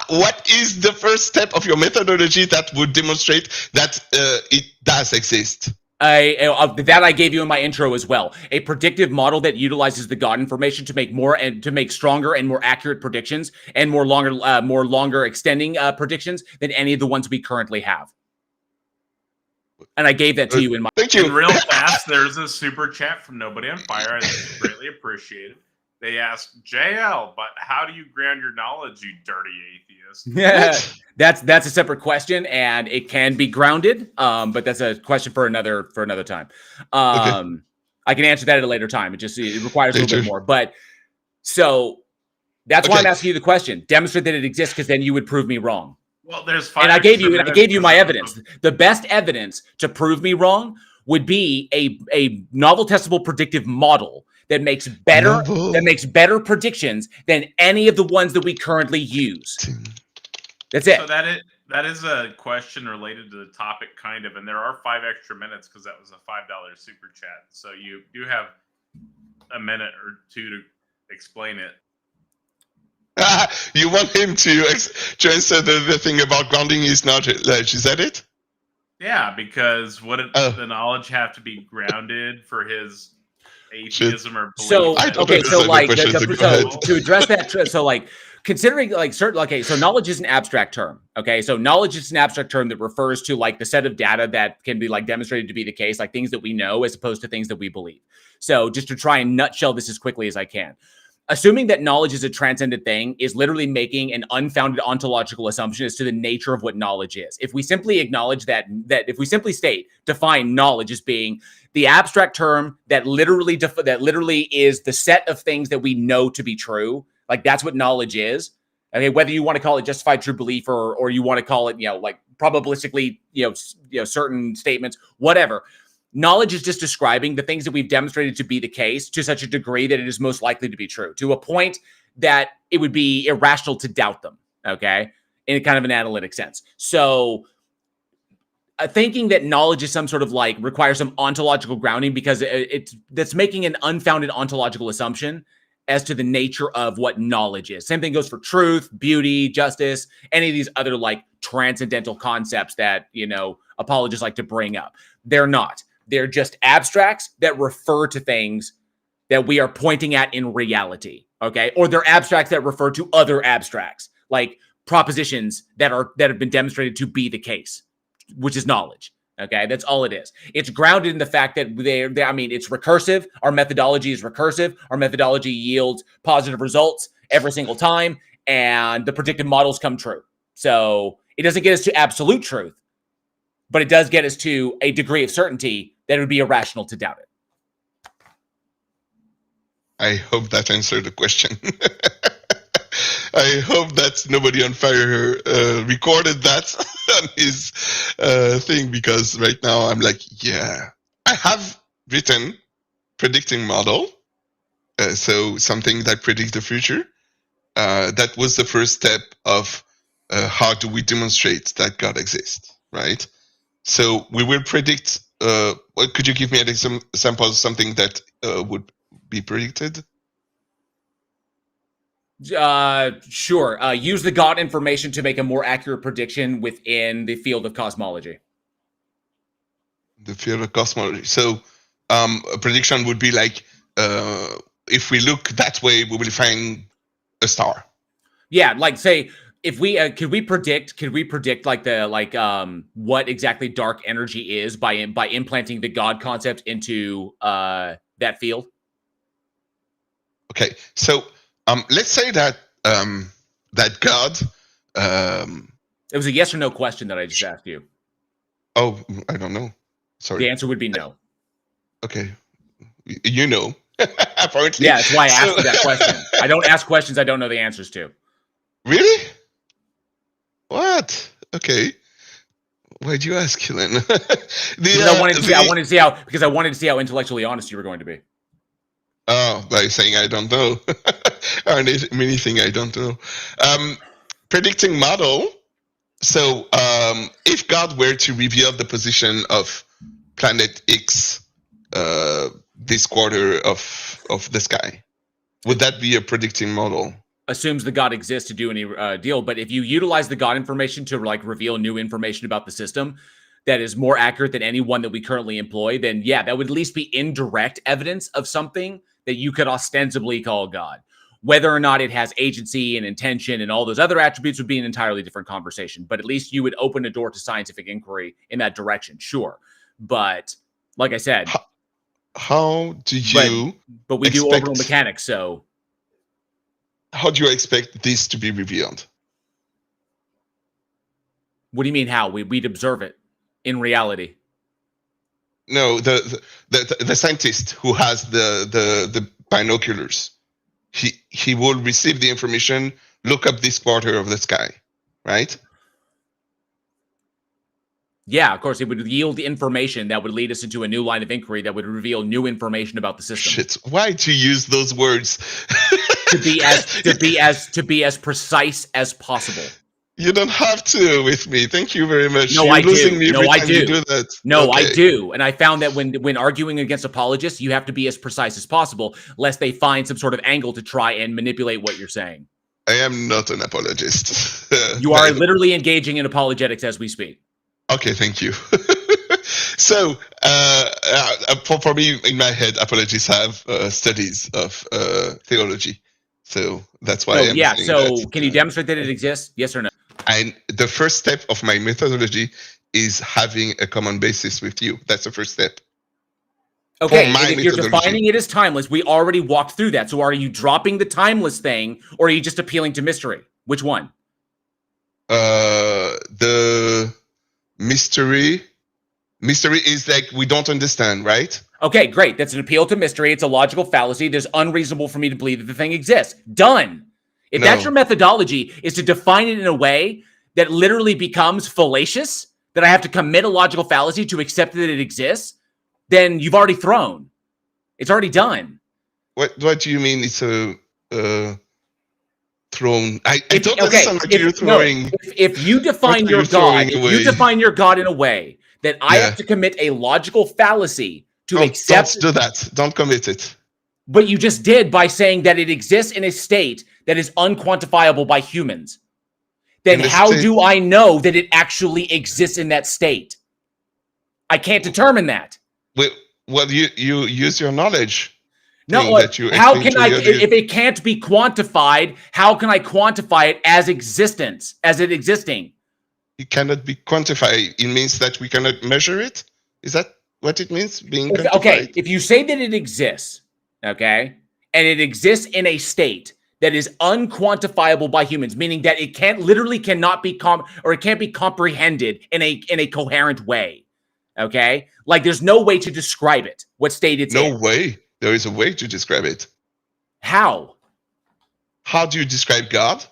What is the first step of your methodology that would demonstrate that it does exist? That I gave you in my intro as well. A predictive model that utilizes the God information to make stronger and more accurate predictions and more longer extending predictions than any of the ones we currently have. And I gave that to you in my. Thank you. And real fast, there's a super chat from Nobody on Fire. I think it's greatly appreciated. They asked, JL, but how do you ground your knowledge, you dirty atheist? Yeah, that's a separate question, and it can be grounded. But that's a question for another time. Okay. I can answer that at a later time. It requires a little bit more. But so that's why I'm asking you the question. Demonstrate that it exists, because then you would prove me wrong. Well, there's 5. And I gave you my evidence. The best evidence to prove me wrong would be a novel testable predictive model that makes better predictions than any of the ones that we currently use. That's it. So that is a question related to the topic, kind of, and there are 5 extra minutes because that was a $5 super chat. So you do have a minute or two to explain it. You want him to answer the thing about grounding his knowledge? Is that it? Yeah, because wouldn't the knowledge have to be grounded for his atheism or belief? So to address that, so like considering like certain, okay, so knowledge is an abstract term. Okay, so knowledge is an abstract term that refers to like the set of data that can be like demonstrated to be the case, like things that we know as opposed to things that we believe. So just to try and nutshell this as quickly as I can. Assuming that knowledge is a transcendent thing is literally making an unfounded ontological assumption as to the nature of what knowledge is. If we simply acknowledge that if we simply define knowledge as being the abstract term that literally is the set of things that we know to be true, like that's what knowledge is. Okay, whether you want to call it justified true belief or you want to call it, like probabilistically, certain statements, whatever. Knowledge is just describing the things that we've demonstrated to be the case to such a degree that it is most likely to be true, to a point that it would be irrational to doubt them, okay, in kind of an analytic sense. So thinking that knowledge is some sort of like requires some ontological grounding because that's making an unfounded ontological assumption as to the nature of what knowledge is. Same thing goes for truth, beauty, justice, any of these other like transcendental concepts that, apologists like to bring up. They're not. They're just abstracts that refer to things that we are pointing at in reality, okay? Or they're abstracts that refer to other abstracts, like propositions that have been demonstrated to be the case, which is knowledge, okay? That's all it is. It's grounded in the fact that it's recursive. Our methodology is recursive. Our methodology yields positive results every single time, and the predictive models come true. So it doesn't get us to absolute truth, but it does get us to a degree of certainty that it would be irrational to doubt it. I hope that answered the question. I hope that Nobody on Fire recorded that on his thing, because right now I'm like, yeah. I have written predicting model, so something that predicts the future. That was the first step of how do we demonstrate that God exists, right? So we will predict. Could you give me an example of something that would be predicted? Sure. Use the God information to make a more accurate prediction within the field of cosmology. The field of cosmology. So a prediction would be like, if we look that way, we will find a star. Yeah, like say. If we could we predict like what exactly dark energy is by implanting the God concept into that field? Okay, so let's say that that God. It was a yes or no question that I just asked you. Oh, I don't know. Sorry. The answer would be no. Okay, apparently. Yeah, that's why I asked you that question. I don't ask questions I don't know the answers to. Really? What? Okay. Why'd you ask, then? I wanted to see how intellectually honest you were going to be. Oh, by saying I don't know. Or anything I don't know. Predicting model So, if God were to reveal the position of planet X this quarter of the sky, would that be a predicting model? Assumes the God exists to do any deal, but if you utilize the God information to like reveal new information about the system that is more accurate than any one that we currently employ, then yeah, that would at least be indirect evidence of something that you could ostensibly call God. Whether or not it has agency and intention and all those other attributes would be an entirely different conversation. But at least you would open a door to scientific inquiry in that direction, sure. But like I said, how do you? But we do orbital mechanics, so. How do you expect this to be revealed? What do you mean? How we'd observe it in reality? No, the scientist who has the binoculars, he will receive the information, look up this quarter of the sky, right? Yeah, of course, it would yield information that would lead us into a new line of inquiry that would reveal new information about the system. Shit, why do you use those words? to be as precise as possible. You don't have to with me. Thank you very much. No, You're I losing do. me every No, I time do. You do that. No, Okay. I do. And I found that when arguing against apologists, you have to be as precise as possible, lest they find some sort of angle to try and manipulate what you're saying. I am not an apologist. You are literally engaging in apologetics as we speak. Okay, thank you. So, for me, in my head, apologists have studies of theology. So that's why I'm yeah. saying So that. Can you demonstrate that it exists? Yes or no? And the first step of my methodology is having a common basis with you. That's the first step. Okay, and if you're defining it as timeless, we already walked through that. So are you dropping the timeless thing, or are you just appealing to mystery? Which one? The mystery is like we don't understand, right? Okay, great. That's an appeal to mystery. It's a logical fallacy. There's unreasonable for me to believe that the thing exists. Done. If that's your methodology, is to define it in a way that literally becomes fallacious, that I have to commit a logical fallacy to accept that it exists, then you've already thrown. It's already done. What do you mean it's a thrown? I don't understand what you're throwing. No, if you define your God, you define your God in a way that I have to commit a logical fallacy to accept. Don't do that. Don't commit it. But you just did by saying that it exists in a state that is unquantifiable by humans. Then how do I know that it actually exists in that state? I can't determine that. Well, you use your knowledge. No, how can I, if it can't be quantified, how can I quantify it as existence, as it existing? It cannot be quantified. It means that we cannot measure it? Is that what it means, being quantified? Okay, if you say that it exists, okay, and it exists in a state that is unquantifiable by humans, meaning that it cannot be it can't be comprehended in a coherent way, okay? Like there's no way to describe it, what state it's in. No way. There is a way to describe it. How? How do you describe God?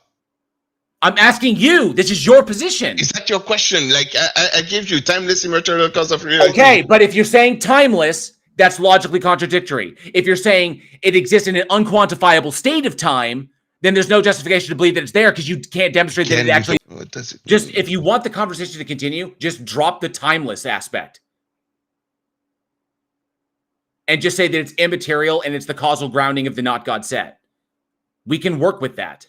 I'm asking you. This is your position. Is that your question? Like, I give you timeless, immaterial, cause of reality. Okay, but if you're saying timeless, that's logically contradictory. If you're saying it exists in an unquantifiable state of time, then there's no justification to believe that it's there because you can't demonstrate that it actually... What does it mean? Just, if you want the conversation to continue, just drop the timeless aspect. And just say that it's immaterial and it's the causal grounding of the not God set. We can work with that.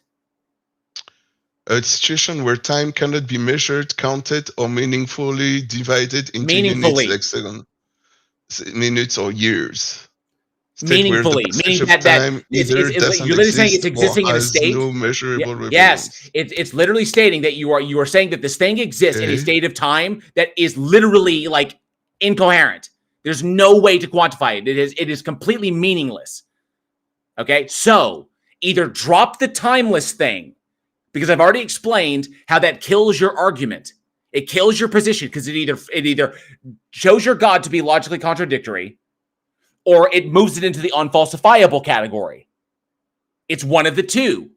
A situation where time cannot be measured, counted, or meaningfully divided into units, like minutes or years. Meaningfully, meaning that you're literally saying it's existing in a state. No measurable yes, it's literally stating that you are saying that this thing exists in a state of time that is literally like incoherent. There's no way to quantify it. It is completely meaningless. Okay, so either drop the timeless thing, because I've already explained how that kills your argument. It kills your position because it either shows your God to be logically contradictory, or it moves it into the unfalsifiable category. It's one of the two.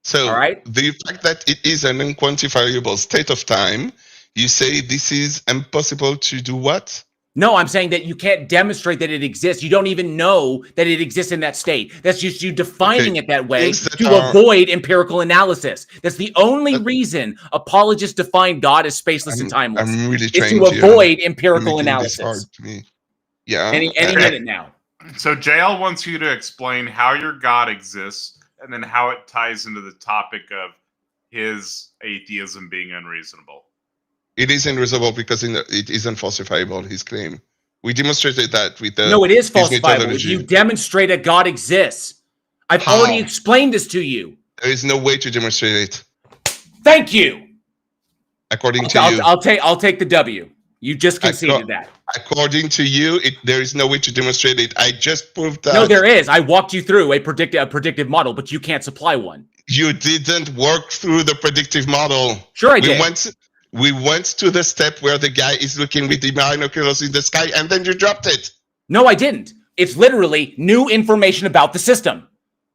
So, all right? The fact that it is an unquantifiable state of time, you say this is impossible to do what? No, I'm saying that you can't demonstrate that it exists. You don't even know that it exists in that state. That's just you defining it that way to avoid empirical analysis. That's the only reason apologists define God as spaceless and timeless. I'm really is trying to avoid empirical analysis. This hard to me. Yeah. Any minute now. So JL wants you to explain how your God exists and then how it ties into the topic of his atheism being unreasonable. It is unreasonable because it is unfalsifiable, his claim. We demonstrated that with the... No, it is falsifiable. You demonstrate that God exists. I've already explained this to you. There is no way to demonstrate it. Thank you. According to you. I'll take the W. You just conceded that. According to you, there is no way to demonstrate it. I just proved that. No, there is. I walked you through a predictive model, but you can't supply one. You didn't work through the predictive model. Sure, I did. We went to the step where the guy is looking with the binoculars in the sky, and then you dropped it. No, I didn't. It's literally new information about the system.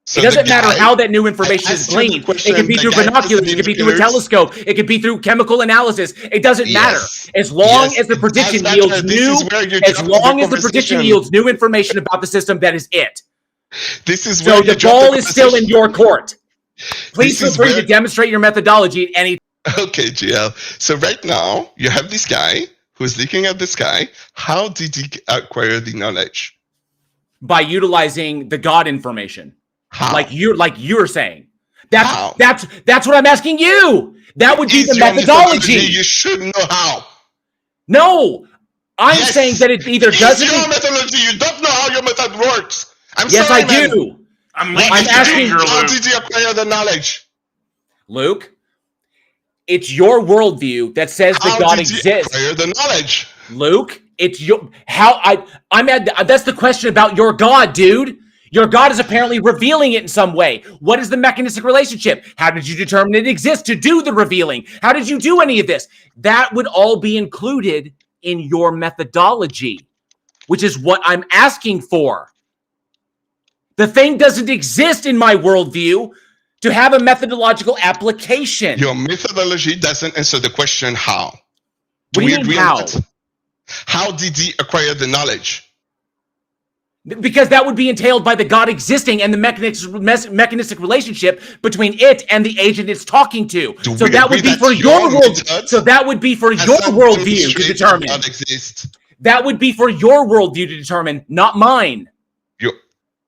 So it doesn't matter how that new information is gleaned. It can be through binoculars, it can be through a telescope, it can be through chemical analysis. It doesn't matter. As long as the prediction yields new information about the system, that is it. This is where the ball is still in your court. Please feel free to demonstrate your methodology at any time. Okay, GL. So right now, you have this guy who's looking at the sky. How did he acquire the knowledge? By utilizing the God information. How? Like you're saying. That's what I'm asking you. That would be the methodology. You should know how. No. I'm saying that it either doesn't. It's your methodology. You don't know how your method works. Yes, I do. I'm asking how did you acquire the knowledge? Luke, it's your worldview that says that God exists. Acquire the knowledge. Luke, it's your that's the question about your God, dude. Your God is apparently revealing it in some way. What is the mechanistic relationship? How did you determine it exists to do the revealing? How did you do any of this? That would all be included in your methodology, which is what I'm asking for. The thing doesn't exist in my worldview to have a methodological application. Your methodology doesn't answer the question how. What do you mean how? How did he acquire the knowledge? Because that would be entailed by the God existing and the mechanistic relationship between it and the agent it's talking to. So that would be for your world. So that would be for your worldview to determine. That would be for your worldview to determine, not mine.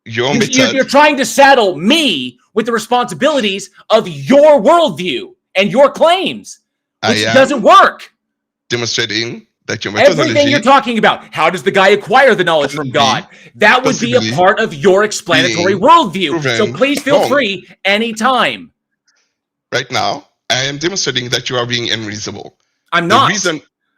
You're trying to saddle me with the responsibilities of your worldview and your claims, which doesn't work. Demonstrating that your methodology. Everything you're talking about, how does the guy acquire the knowledge from God? That would be a part of your explanatory worldview. So please feel free anytime. Right now, I am demonstrating that you are being unreasonable. I'm not.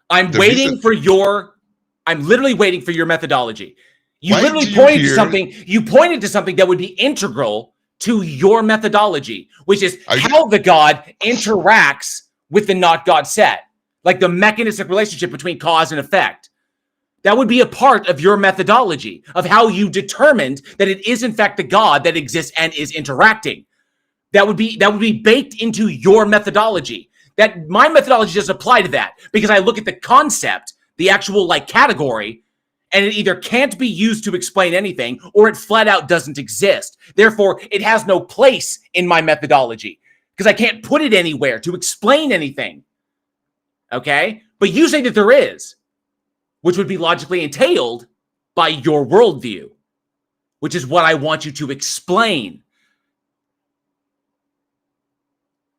I'm literally waiting for your methodology. You literally pointed to something. You pointed to something that would be integral to your methodology, which is how the God interacts with the not God set, like the mechanistic relationship between cause and effect. That would be a part of your methodology of how you determined that it is in fact the God that exists and is interacting. That would be baked into your methodology. That my methodology doesn't apply to that because I look at the concept, the actual category, and it either can't be used to explain anything or it flat out doesn't exist. Therefore, it has no place in my methodology because I can't put it anywhere to explain anything. Okay? But you say that there is, which would be logically entailed by your worldview, which is what I want you to explain.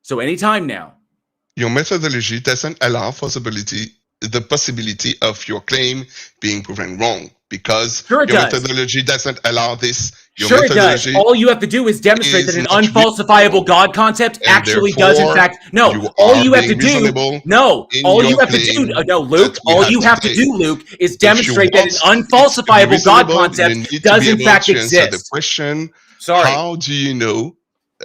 So anytime now. Your methodology doesn't allow the possibility of your claim being proven wrong because your methodology doesn't allow this. Sure it does. All you have to do is demonstrate that an unfalsifiable God concept actually does in fact. No, all you have to do. No, all you have to do. No, Luke. All you have to do, Luke, is demonstrate that an unfalsifiable God concept does in fact exist. The question: Sorry. How do you know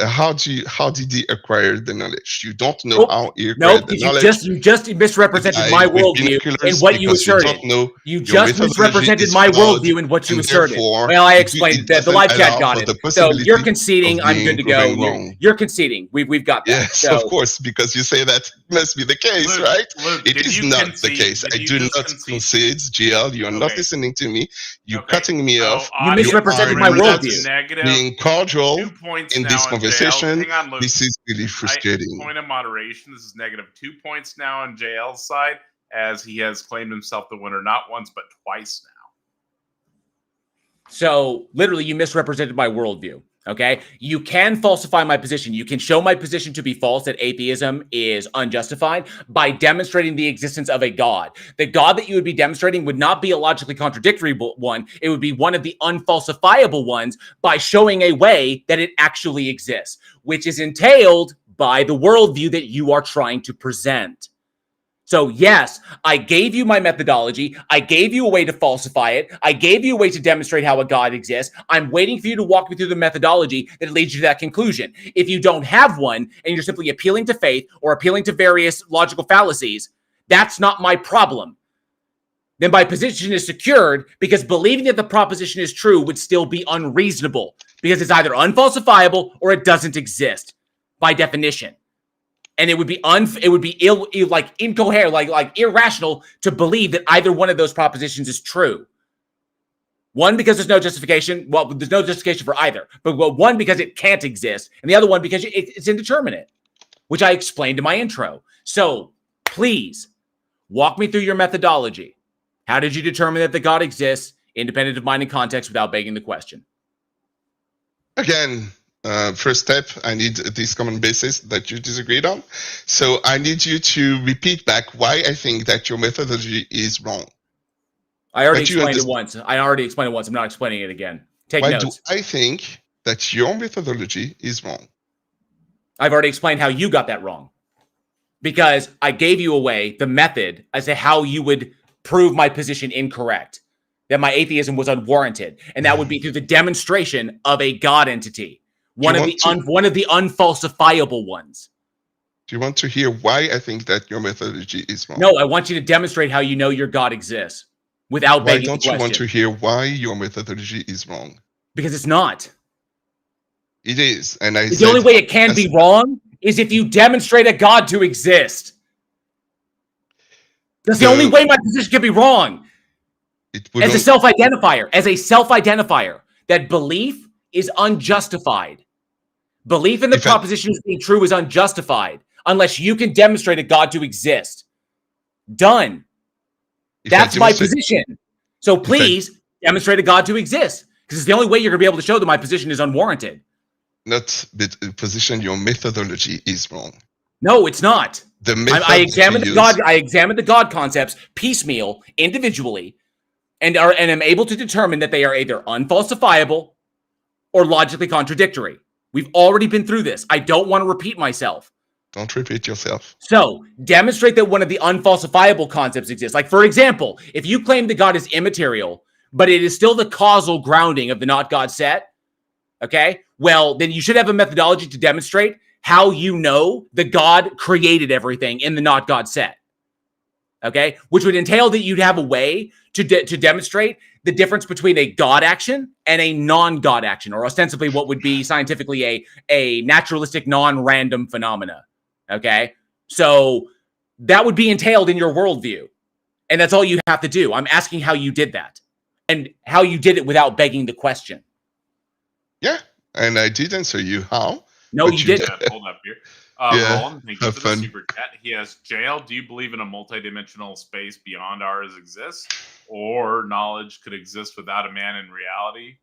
how did he acquire the knowledge? You don't know how he acquired the because knowledge. you just misrepresented my With worldview and binoculars, what you because you asserted. don't know You your just methodology misrepresented is my flawed, worldview and what you and asserted. therefore Well, I it explained that the doesn't live chat allow got for it. the So you're possibility conceding. of I'm being good to go. proven wrong. You're conceding. We've got that. Yes, So, of course, because you say that must be the case, Luke, right? Luke, It did is you not concede? the case. Did I you do just not concede, GL. You are not Okay. listening to me. You're Okay, cutting me so off. you misrepresented are my not worldview. Negative being cordial 2 points in now this in conversation. JL. Hang on, Luke. This is really frustrating. Point of moderation. This is negative 2 points now on JL's side, as he has claimed himself the winner not once but twice now. So literally, you misrepresented my worldview. Okay, you can falsify my position. You can show my position to be false, that atheism is unjustified, by demonstrating the existence of a God. The God that you would be demonstrating would not be a logically contradictory one. It would be one of the unfalsifiable ones, by showing a way that it actually exists, which is entailed by the worldview that you are trying to present. So yes, I gave you my methodology. I gave you a way to falsify it. I gave you a way to demonstrate how a God exists. I'm waiting for you to walk me through the methodology that leads you to that conclusion. If you don't have one and you're simply appealing to faith or appealing to various logical fallacies, that's not my problem. Then my position is secured, because believing that the proposition is true would still be unreasonable, because it's either unfalsifiable or it doesn't exist by definition. And it would be incoherent, like irrational to believe that either one of those propositions is true. One, because there's no justification. Well, there's no justification for either. But one, because it can't exist, and the other one because it's indeterminate, which I explained in my intro. So please walk me through your methodology. How did you determine that the God exists, independent of mind and context, without begging the question? Again, first step, I need this common basis that you disagreed on. So I need you to repeat back why I think that your methodology is wrong. I already explained it once. I'm not explaining it again. Take notes. Why do I think that your methodology is wrong? I've already explained how you got that wrong. Because I gave you away the method as to how you would prove my position incorrect, that my atheism was unwarranted, and that would be through the demonstration of a God entity. One of the unfalsifiable ones. Do you want to hear why I think that your methodology is wrong? No, I want you to demonstrate how you know your God exists without begging the question. Why don't you want to hear why your methodology is wrong? Because it's not. It is. And the only way it can be wrong is if you demonstrate a God to exist. That's the only way my position can be wrong. As a self-identifier, that belief is unjustified. Belief in the proposition as being true is unjustified unless you can demonstrate a God to exist. Done. That's my position. So please demonstrate a God to exist, because it's the only way you're going to be able to show that my position is unwarranted. Not the position, your methodology is wrong. No, it's not. I examined the God concepts piecemeal, individually, and am able to determine that they are either unfalsifiable or logically contradictory. We've already been through this. I don't want to repeat myself. Don't repeat yourself. So, demonstrate that one of the unfalsifiable concepts exists. Like, for example, if you claim that God is immaterial, but it is still the causal grounding of the not God set, okay? Well, then you should have a methodology to demonstrate how you know the God created everything in the not God set, okay? Which would entail that you'd have a way to demonstrate the difference between a God action and a non-God action, or ostensibly what would be scientifically a naturalistic non-random phenomena, okay? So that would be entailed in your worldview, and that's all you have to do. I'm asking how you did that and how you did it without begging the question. Yeah, and I did answer you how. No, you didn't. Hold up here. Roland, thank you for the super chat. He has, JL, do you believe in a multidimensional space beyond ours exists, or knowledge could exist without a man in reality?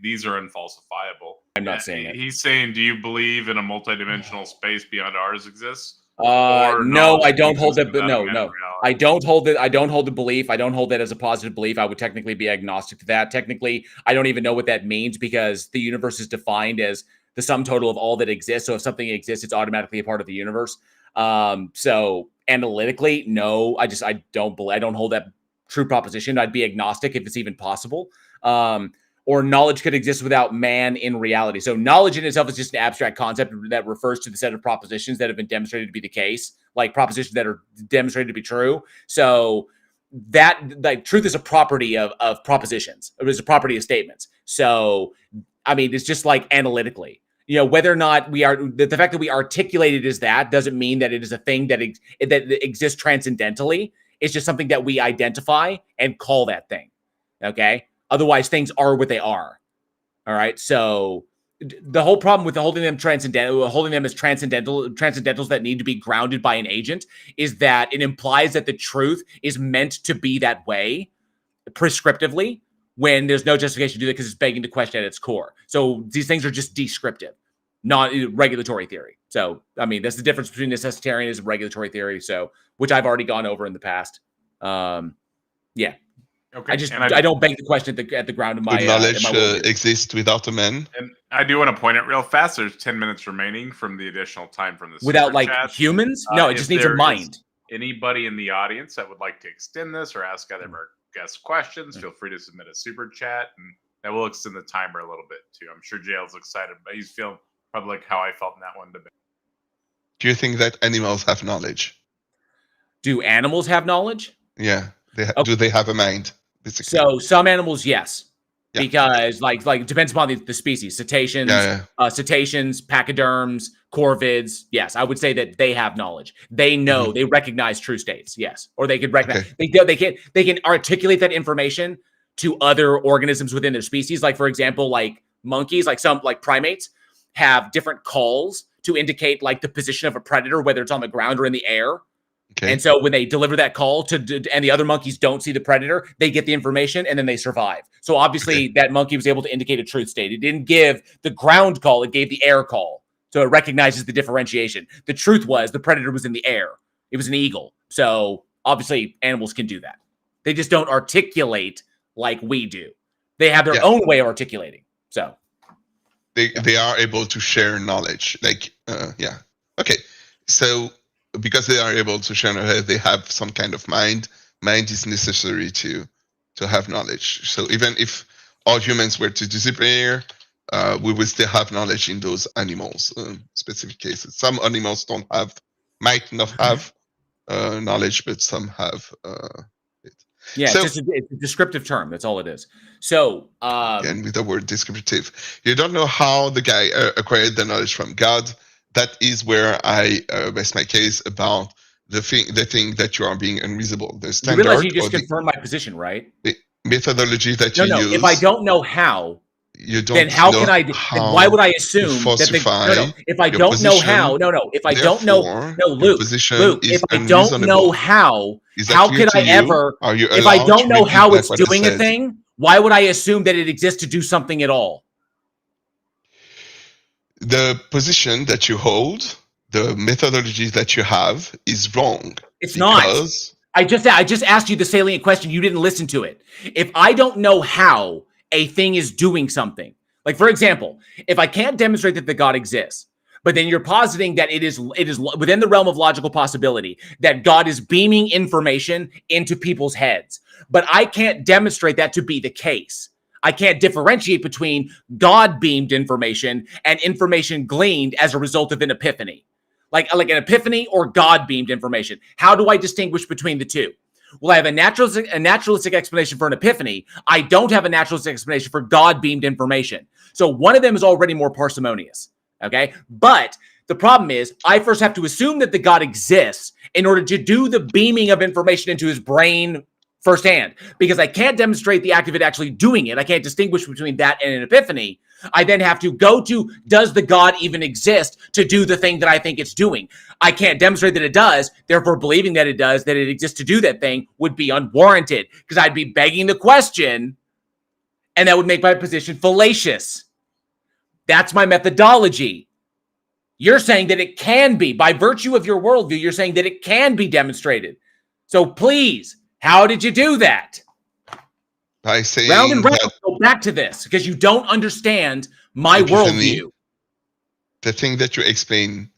These are unfalsifiable. I'm not saying it. He's saying, do you believe in a multidimensional space beyond ours exists? No, I don't hold it. No. I don't hold it. I don't hold the belief. I don't hold that as a positive belief. I would technically be agnostic to that. Technically, I don't even know what that means, because the universe is defined as the sum total of all that exists. So if something exists, it's automatically a part of the universe. So analytically, no, I don't hold that true proposition. I'd be agnostic if it's even possible. or knowledge could exist without man in reality. So knowledge in itself is just an abstract concept that refers to the set of propositions that have been demonstrated to be the case, like propositions that are demonstrated to be true. So that, like, truth is a property of propositions. It is a property of statements. So, I mean, it's just like analytically, whether or not we are, the fact that we articulate it as that doesn't mean that it is a thing that exists transcendentally. It's just something that we identify and call that thing. Okay. Otherwise, things are what they are. All right. So the whole problem with holding them transcendental, holding them as transcendentals that need to be grounded by an agent, is that it implies that the truth is meant to be that way prescriptively, when there's no justification to do that, because it's begging the question at its core. So these things are just descriptive, not regulatory theory. So, I mean, that's the difference between necessitarianism and regulatory theory. So, which I've already gone over in the past. Yeah. Okay. I don't beg the question at the ground of my knowledge exists without a man. And I do want to point out real fast. There's 10 minutes remaining from the additional time from the without like chat. Humans. No, it just needs a mind. Anybody in the audience that would like to extend this or ask either of our guest questions, feel free to submit a super chat, and that will extend the timer a little bit too. I'm sure Jail's excited, but he's feeling probably like how I felt in that one debate. Do you think that animals have knowledge? Do animals have knowledge? Yeah. Do they have a mind? Basically. So some animals, yes. Yeah. Because like it depends upon the species. Cetaceans, cetaceans, pachyderms, corvids. Yes, I would say that they have knowledge. They know, they recognize true states. Yes, or they could recognize. Okay. They can articulate that information to other organisms within their species. Like, for example, like monkeys, like some like primates have different calls to indicate like the position of a predator, whether it's on the ground or in the air. Okay. And so when they deliver that call and the other monkeys don't see the predator, they get the information and then they survive. So obviously that monkey was able to indicate a truth state. It didn't give the ground call, it gave the air call. So it recognizes the differentiation. The truth was the predator was in the air. It was an eagle. So obviously animals can do that. They just don't articulate like we do. They have their own way of articulating. So they are able to share knowledge. Like, Okay. So because they are able to share knowledge, they have some kind of mind. Mind is necessary to have knowledge. So even if all humans were to disappear, we will still have knowledge in those animals, specific cases. Some animals might not have knowledge, but some have it. Yeah, so, it's a descriptive term. That's all it is. So, and with the word descriptive, you don't know how the guy acquired the knowledge from God. That is where I rest my case about the thing that you are being unreasonable. The standard. You realize you just confirmed my position, right? The methodology that you use. If I don't know how, you don't. Then how can I? Then why would I assume that if I don't know how? If I don't know, Luke. If I don't know how could I ever? If I don't know how it's doing a thing, why would I assume that it exists to do something at all? The position that you hold, the methodology that you have is wrong. It's not. I just asked you the salient question. You didn't listen to it. If I don't know how a thing is doing something, like for example, if I can't demonstrate that the God exists, but then you're positing that it is within the realm of logical possibility that God is beaming information into people's heads, but I can't demonstrate that to be the case. I can't differentiate between God-beamed information and information gleaned as a result of an epiphany. Like an epiphany or God-beamed information. How do I distinguish between the two? Well, I have a naturalistic explanation for an epiphany. I don't have a naturalistic explanation for God-beamed information. So one of them is already more parsimonious, okay? But the problem is I first have to assume that the God exists in order to do the beaming of information into his brain firsthand, because I can't demonstrate the act of it actually doing it. I can't distinguish between that and an epiphany. I then have to go to, does the God even exist to do the thing that I think it's doing? I can't demonstrate that it does. Therefore, believing that it does, that it exists to do that thing would be unwarranted, because I'd be begging the question, and that would make my position fallacious. That's my methodology. You're saying that it can be, by virtue of your worldview, you're saying that it can be demonstrated. So please, how did you do that? By saying round and round, go back to this, because you don't understand my worldview. The thing that you explain,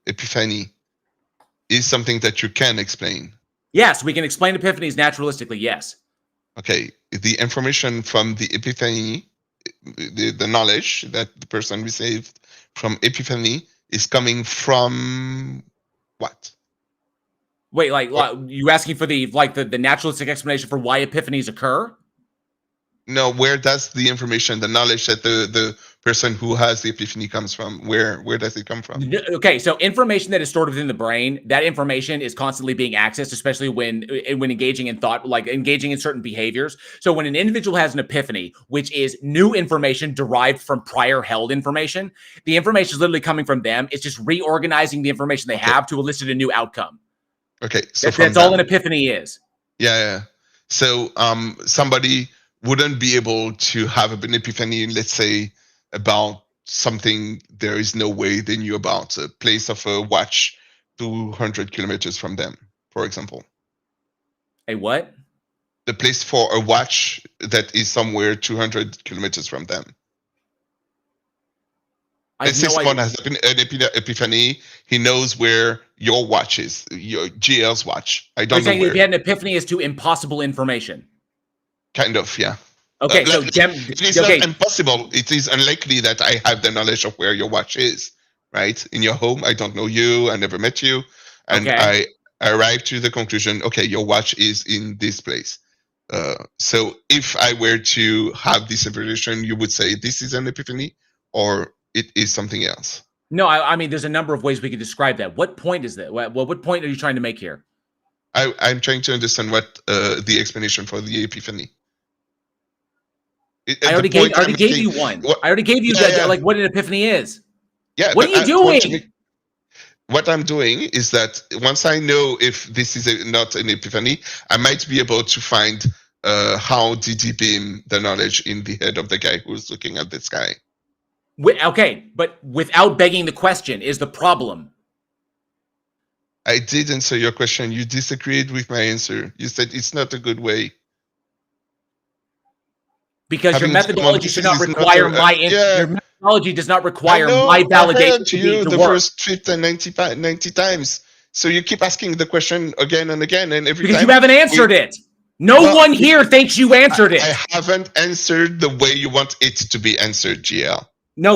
epiphany, is something that you can explain. Yes, we can explain epiphanies naturalistically, yes. Okay, the information from the epiphany the knowledge that the person received from Epiphany is coming from what? Wait, like you asking for the naturalistic explanation for why epiphanies occur? No, where does the information, the knowledge that the person who has the epiphany comes from? Where does it come from? Okay, so information that is stored within the brain, that information is constantly being accessed, especially when engaging in thought, like engaging in certain behaviors. So when an individual has an epiphany, which is new information derived from prior held information, the information is literally coming from them. It's just reorganizing the information they have to elicit a new outcome. Okay, so that's all an epiphany is. Yeah. So somebody wouldn't be able to have an epiphany, let's say, about something there is no way they knew about, a place of a watch 200 kilometers from them, for example. A what? The place for a watch that is somewhere 200 kilometers from them. Let's say someone has an epiphany. He knows where your watch is, your GL's watch. I don't know where. If you had an epiphany as to impossible information. Kind of, yeah. Okay, so it is not impossible. It is unlikely that I have the knowledge of where your watch is, right? In your home, I don't know you. I never met you. And I arrived to the conclusion, okay, your watch is in this place. So if I were to have this information, you would say this is an epiphany or it is something else. No, I mean, there's a number of ways we could describe that. What point is that? What point are you trying to make here? I'm trying to understand what the explanation for the epiphany. I already gave you one. I already gave you like what an epiphany is. Yeah. What are you doing? What I'm doing is that once I know if this is not an epiphany, I might be able to find how did he beam the knowledge in the head of the guy who's looking at the sky. Okay, but without begging the question is the problem. I did answer your question. You disagreed with my answer. You said it's not a good way. Because your methodology should not require my answer. Your methodology does not require my validation to you the first 90 times. So you keep asking the question again and again, and every because time you haven't answered it. No one here thinks you answered it. I haven't answered the way you want it to be answered, GL. No.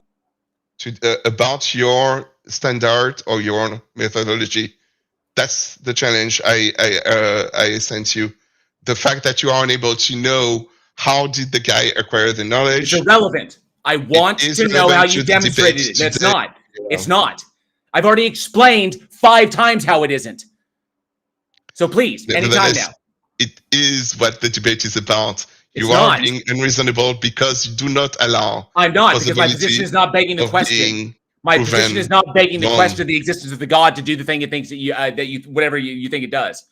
About your standard or your methodology. That's the challenge I sent you. The fact that you are unable to know how did the guy acquire the knowledge. It's irrelevant. I want to know how you demonstrated it. That's not. It's not. I've already explained 5 times how it isn't. So please, anytime now. It is what the debate is about. You are being unreasonable because you do not allow. I'm not, because my position is not begging the question. My position is not begging the question of the existence of the God to do the thing it thinks that you whatever you think it does.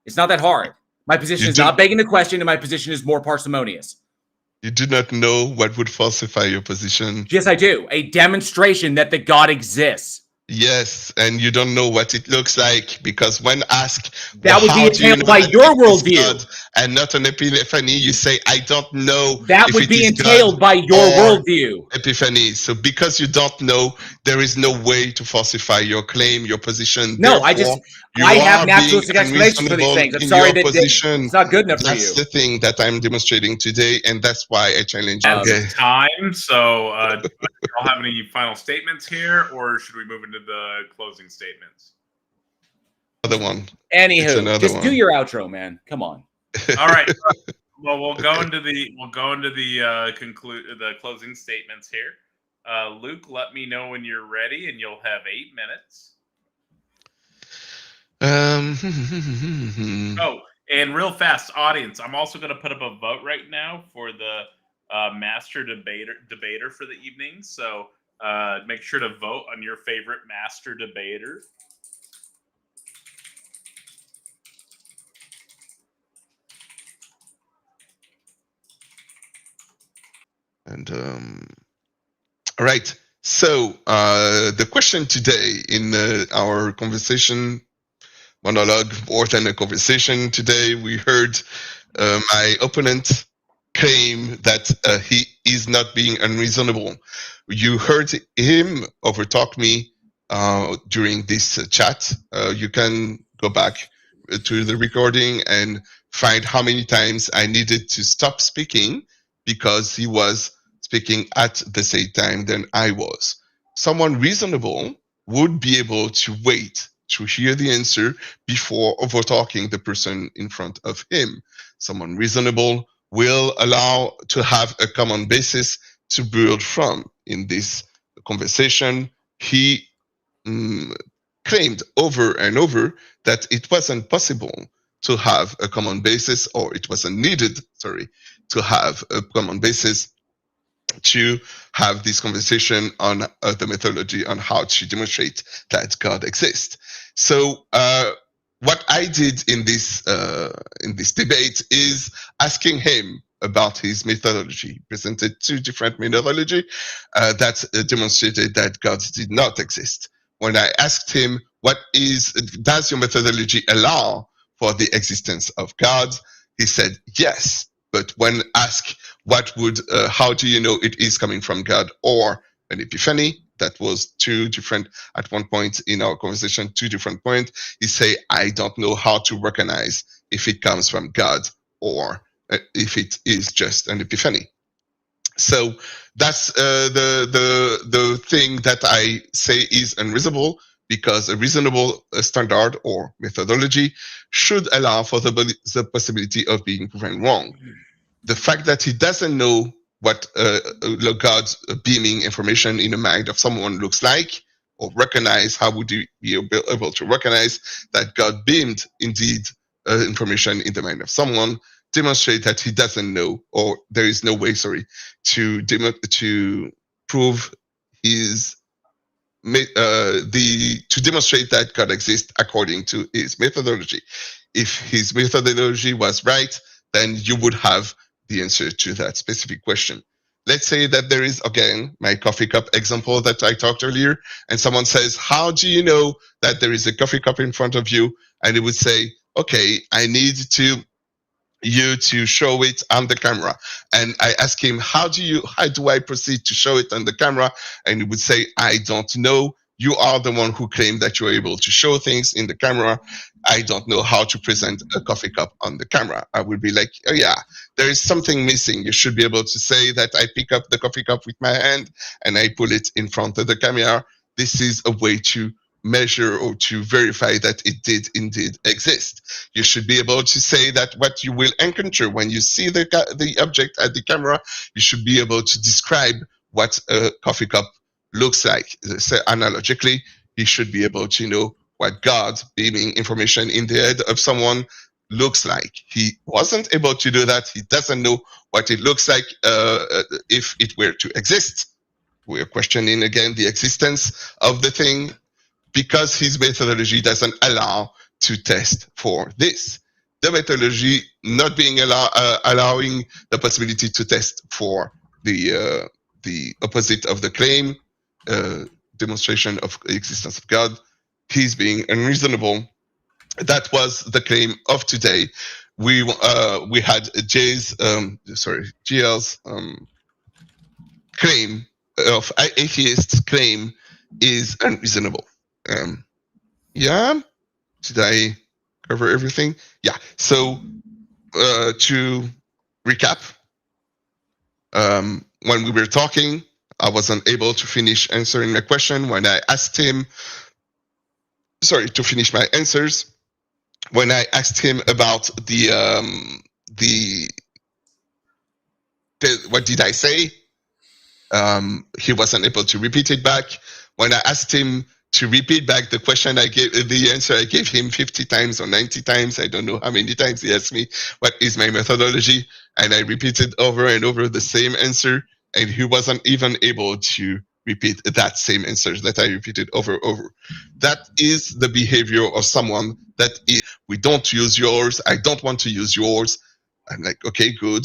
It's not that hard. My position is not begging the question, and my position is more parsimonious. You do not know what would falsify your position. Yes, I do. A demonstration that the God exists. Yes, and you don't know what it looks like because when asked, that would be entailed by your worldview, and not an epiphany. You say, "I don't know." That would be entailed by your worldview. Epiphany. So because you don't know, there is no way to falsify your claim, your position. No, I have naturalistic explanations for these things. I'm sorry that it's not good enough for you. That's the thing that I'm demonstrating today, and that's why I challenge you. Okay. Time. So, do you all have any final statements here, or should we move into the closing statements? Another one. Anywho, just do your outro, man. Come on. All right. Well, we'll go into the closing statements here. Luke, let me know when you're ready, and you'll have 8 minutes. Oh, and real fast, audience, I'm also going to put up a vote right now for the master debater for the evening. So make sure to vote on your favorite master debater. And all right. So the question today in our conversation monologue, more than a conversation today, we heard my opponent claim that he is not being unreasonable. You heard him overtalk me during this chat. You can go back to the recording and find how many times I needed to stop speaking because he was speaking at the same time than I was. Someone reasonable would be able to wait to hear the answer before overtalking the person in front of him. Someone reasonable will allow to have a common basis to build from. In this conversation, he claimed over and over that it wasn't possible to have a common basis, or it wasn't needed, to have a common basis to have this conversation on the methodology on how to demonstrate that God exists. So what I did in this debate is asking him about his methodology. He presented two different methodology that demonstrated that God did not exist. When I asked him, does your methodology allow for the existence of God? He said yes. But when asked how do you know it is coming from God or an epiphany, that was two different, at one point in our conversation, 2 different points, he say, I don't know how to recognize if it comes from God or if it is just an epiphany. So that's the thing that I say is unreasonable, because a reasonable standard or methodology should allow for the possibility of being proven wrong. The fact that he doesn't know what God's beaming information in the mind of someone looks like, or recognize, how would you be able to recognize that God beamed indeed information in the mind of someone, demonstrate that he doesn't know, or there is no way, to prove his to demonstrate that God exists according to his methodology. If his methodology was right, then you would have the answer to that specific question. Let's say that there is, again, my coffee cup example that I talked earlier, and someone says, how do you know that there is a coffee cup in front of you? And it would say, okay, I need you to show it on the camera. And I ask him, how do I proceed to show it on the camera? And he would say, I don't know. You are the one who claimed that you're able to show things in the camera. I don't know how to present a coffee cup on the camera. I would be like, oh yeah, there is something missing. You should be able to say that I pick up the coffee cup with my hand and I put it in front of the camera. This is a way to measure or to verify that it did indeed exist. You should be able to say that what you will encounter when you see the object at the camera, you should be able to describe what a coffee cup looks like. So analogically, you should be able to know what God beaming information in the head of someone looks like. He wasn't able to do that. He doesn't know what it looks like if it were to exist. We're questioning again the existence of the thing, because his methodology doesn't allow to test for this. The methodology not being allowing the possibility to test for the opposite of the claim, demonstration of existence of God, he's being unreasonable. That was the claim of today. We had GL's claim of atheist's claim is unreasonable. Yeah, did I cover everything? Yeah. So to recap, when we were talking, I wasn't able to finish answering my question. When I asked him, to finish my answers, when I asked him about what did I say, he wasn't able to repeat it back. When I asked him to repeat back the question the answer I gave him 50 times or 90 times, I don't know how many times he asked me, what is my methodology? And I repeated over and over the same answer, and he wasn't even able to repeat that same answer that I repeated over and over. That is the behavior of someone that is, we don't use yours, I don't want to use yours. I'm like, okay, good.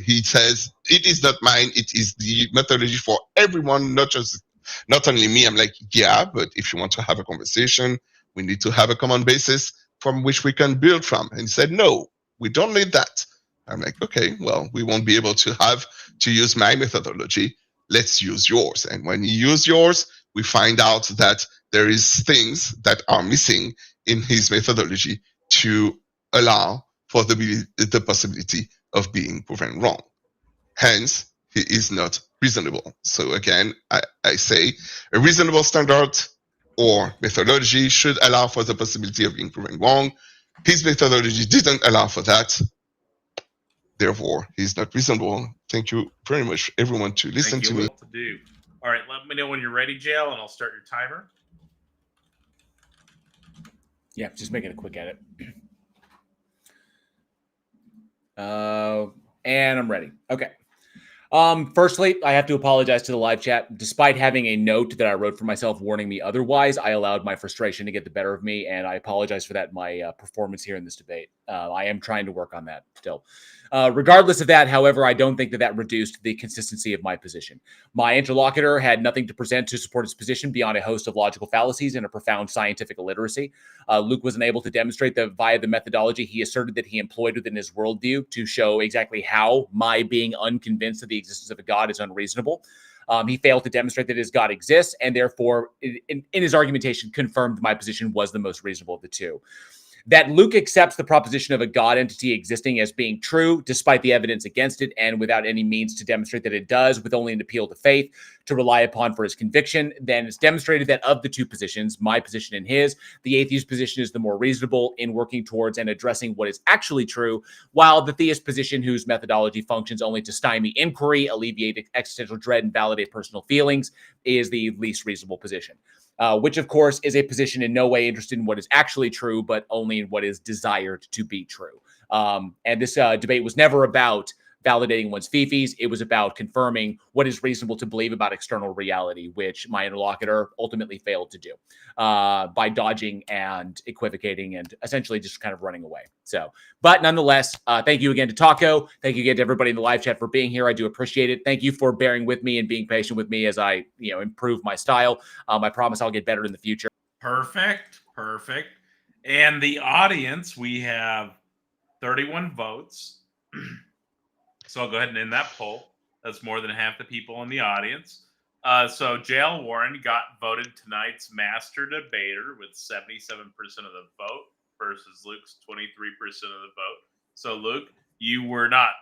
He says, it is not mine, it is the methodology for everyone, not only me. I'm like, yeah, but if you want to have a conversation, we need to have a common basis from which we can build from. And he said, no, we don't need that. I'm like, okay, well, we won't be able to use my methodology. Let's use yours. And when you use yours, we find out that there is things that are missing in his methodology to allow for the possibility of being proven wrong. Hence, he is not reasonable. So again, I say a reasonable standard or methodology should allow for the possibility of being proven wrong. His methodology didn't allow for that. Therefore, he's not reasonable. Thank you very much, everyone, to listen to me. To do. All right, let me know when you're ready, Jail, and I'll start your timer. Yeah, just making a quick edit. And I'm ready. Okay. Firstly, I have to apologize to the live chat. Despite having a note that I wrote for myself warning me otherwise, I allowed my frustration to get the better of me, and I apologize for that in my performance here in this debate. I am trying to work on that still. Regardless of that, however, I don't think that reduced the consistency of my position. My interlocutor had nothing to present to support his position beyond a host of logical fallacies and a profound scientific illiteracy. Luke was unable to demonstrate that via the methodology he asserted that he employed within his worldview to show exactly how my being unconvinced of the existence of a God is unreasonable. He failed to demonstrate that his God exists, and therefore, in his argumentation, confirmed my position was the most reasonable of the two. That Luke accepts the proposition of a God entity existing as being true, despite the evidence against it, and without any means to demonstrate that it does, with only an appeal to faith to rely upon for his conviction, then it's demonstrated that of the two positions, my position and his, the atheist position is the more reasonable in working towards and addressing what is actually true, while the theist position, whose methodology functions only to stymie inquiry, alleviate existential dread, and validate personal feelings, is the least reasonable position. Which, of course, is a position in no way interested in what is actually true, but only in what is desired to be true. And this debate was never about validating one's fifis. It was about confirming what is reasonable to believe about external reality, which my interlocutor ultimately failed to do by dodging and equivocating and essentially just kind of running away. So, but nonetheless, thank you again to Taco. Thank you again to everybody in the live chat for being here. I do appreciate it. Thank you for bearing with me and being patient with me as I, improve my style. I promise I'll get better in the future. Perfect. And the audience, we have 31 votes. So I'll go ahead and end that poll. That's more than half the people in the audience. So Jail Warren got voted tonight's master debater with 77% of the vote versus Luke's 23% of the vote. So Luke, you were not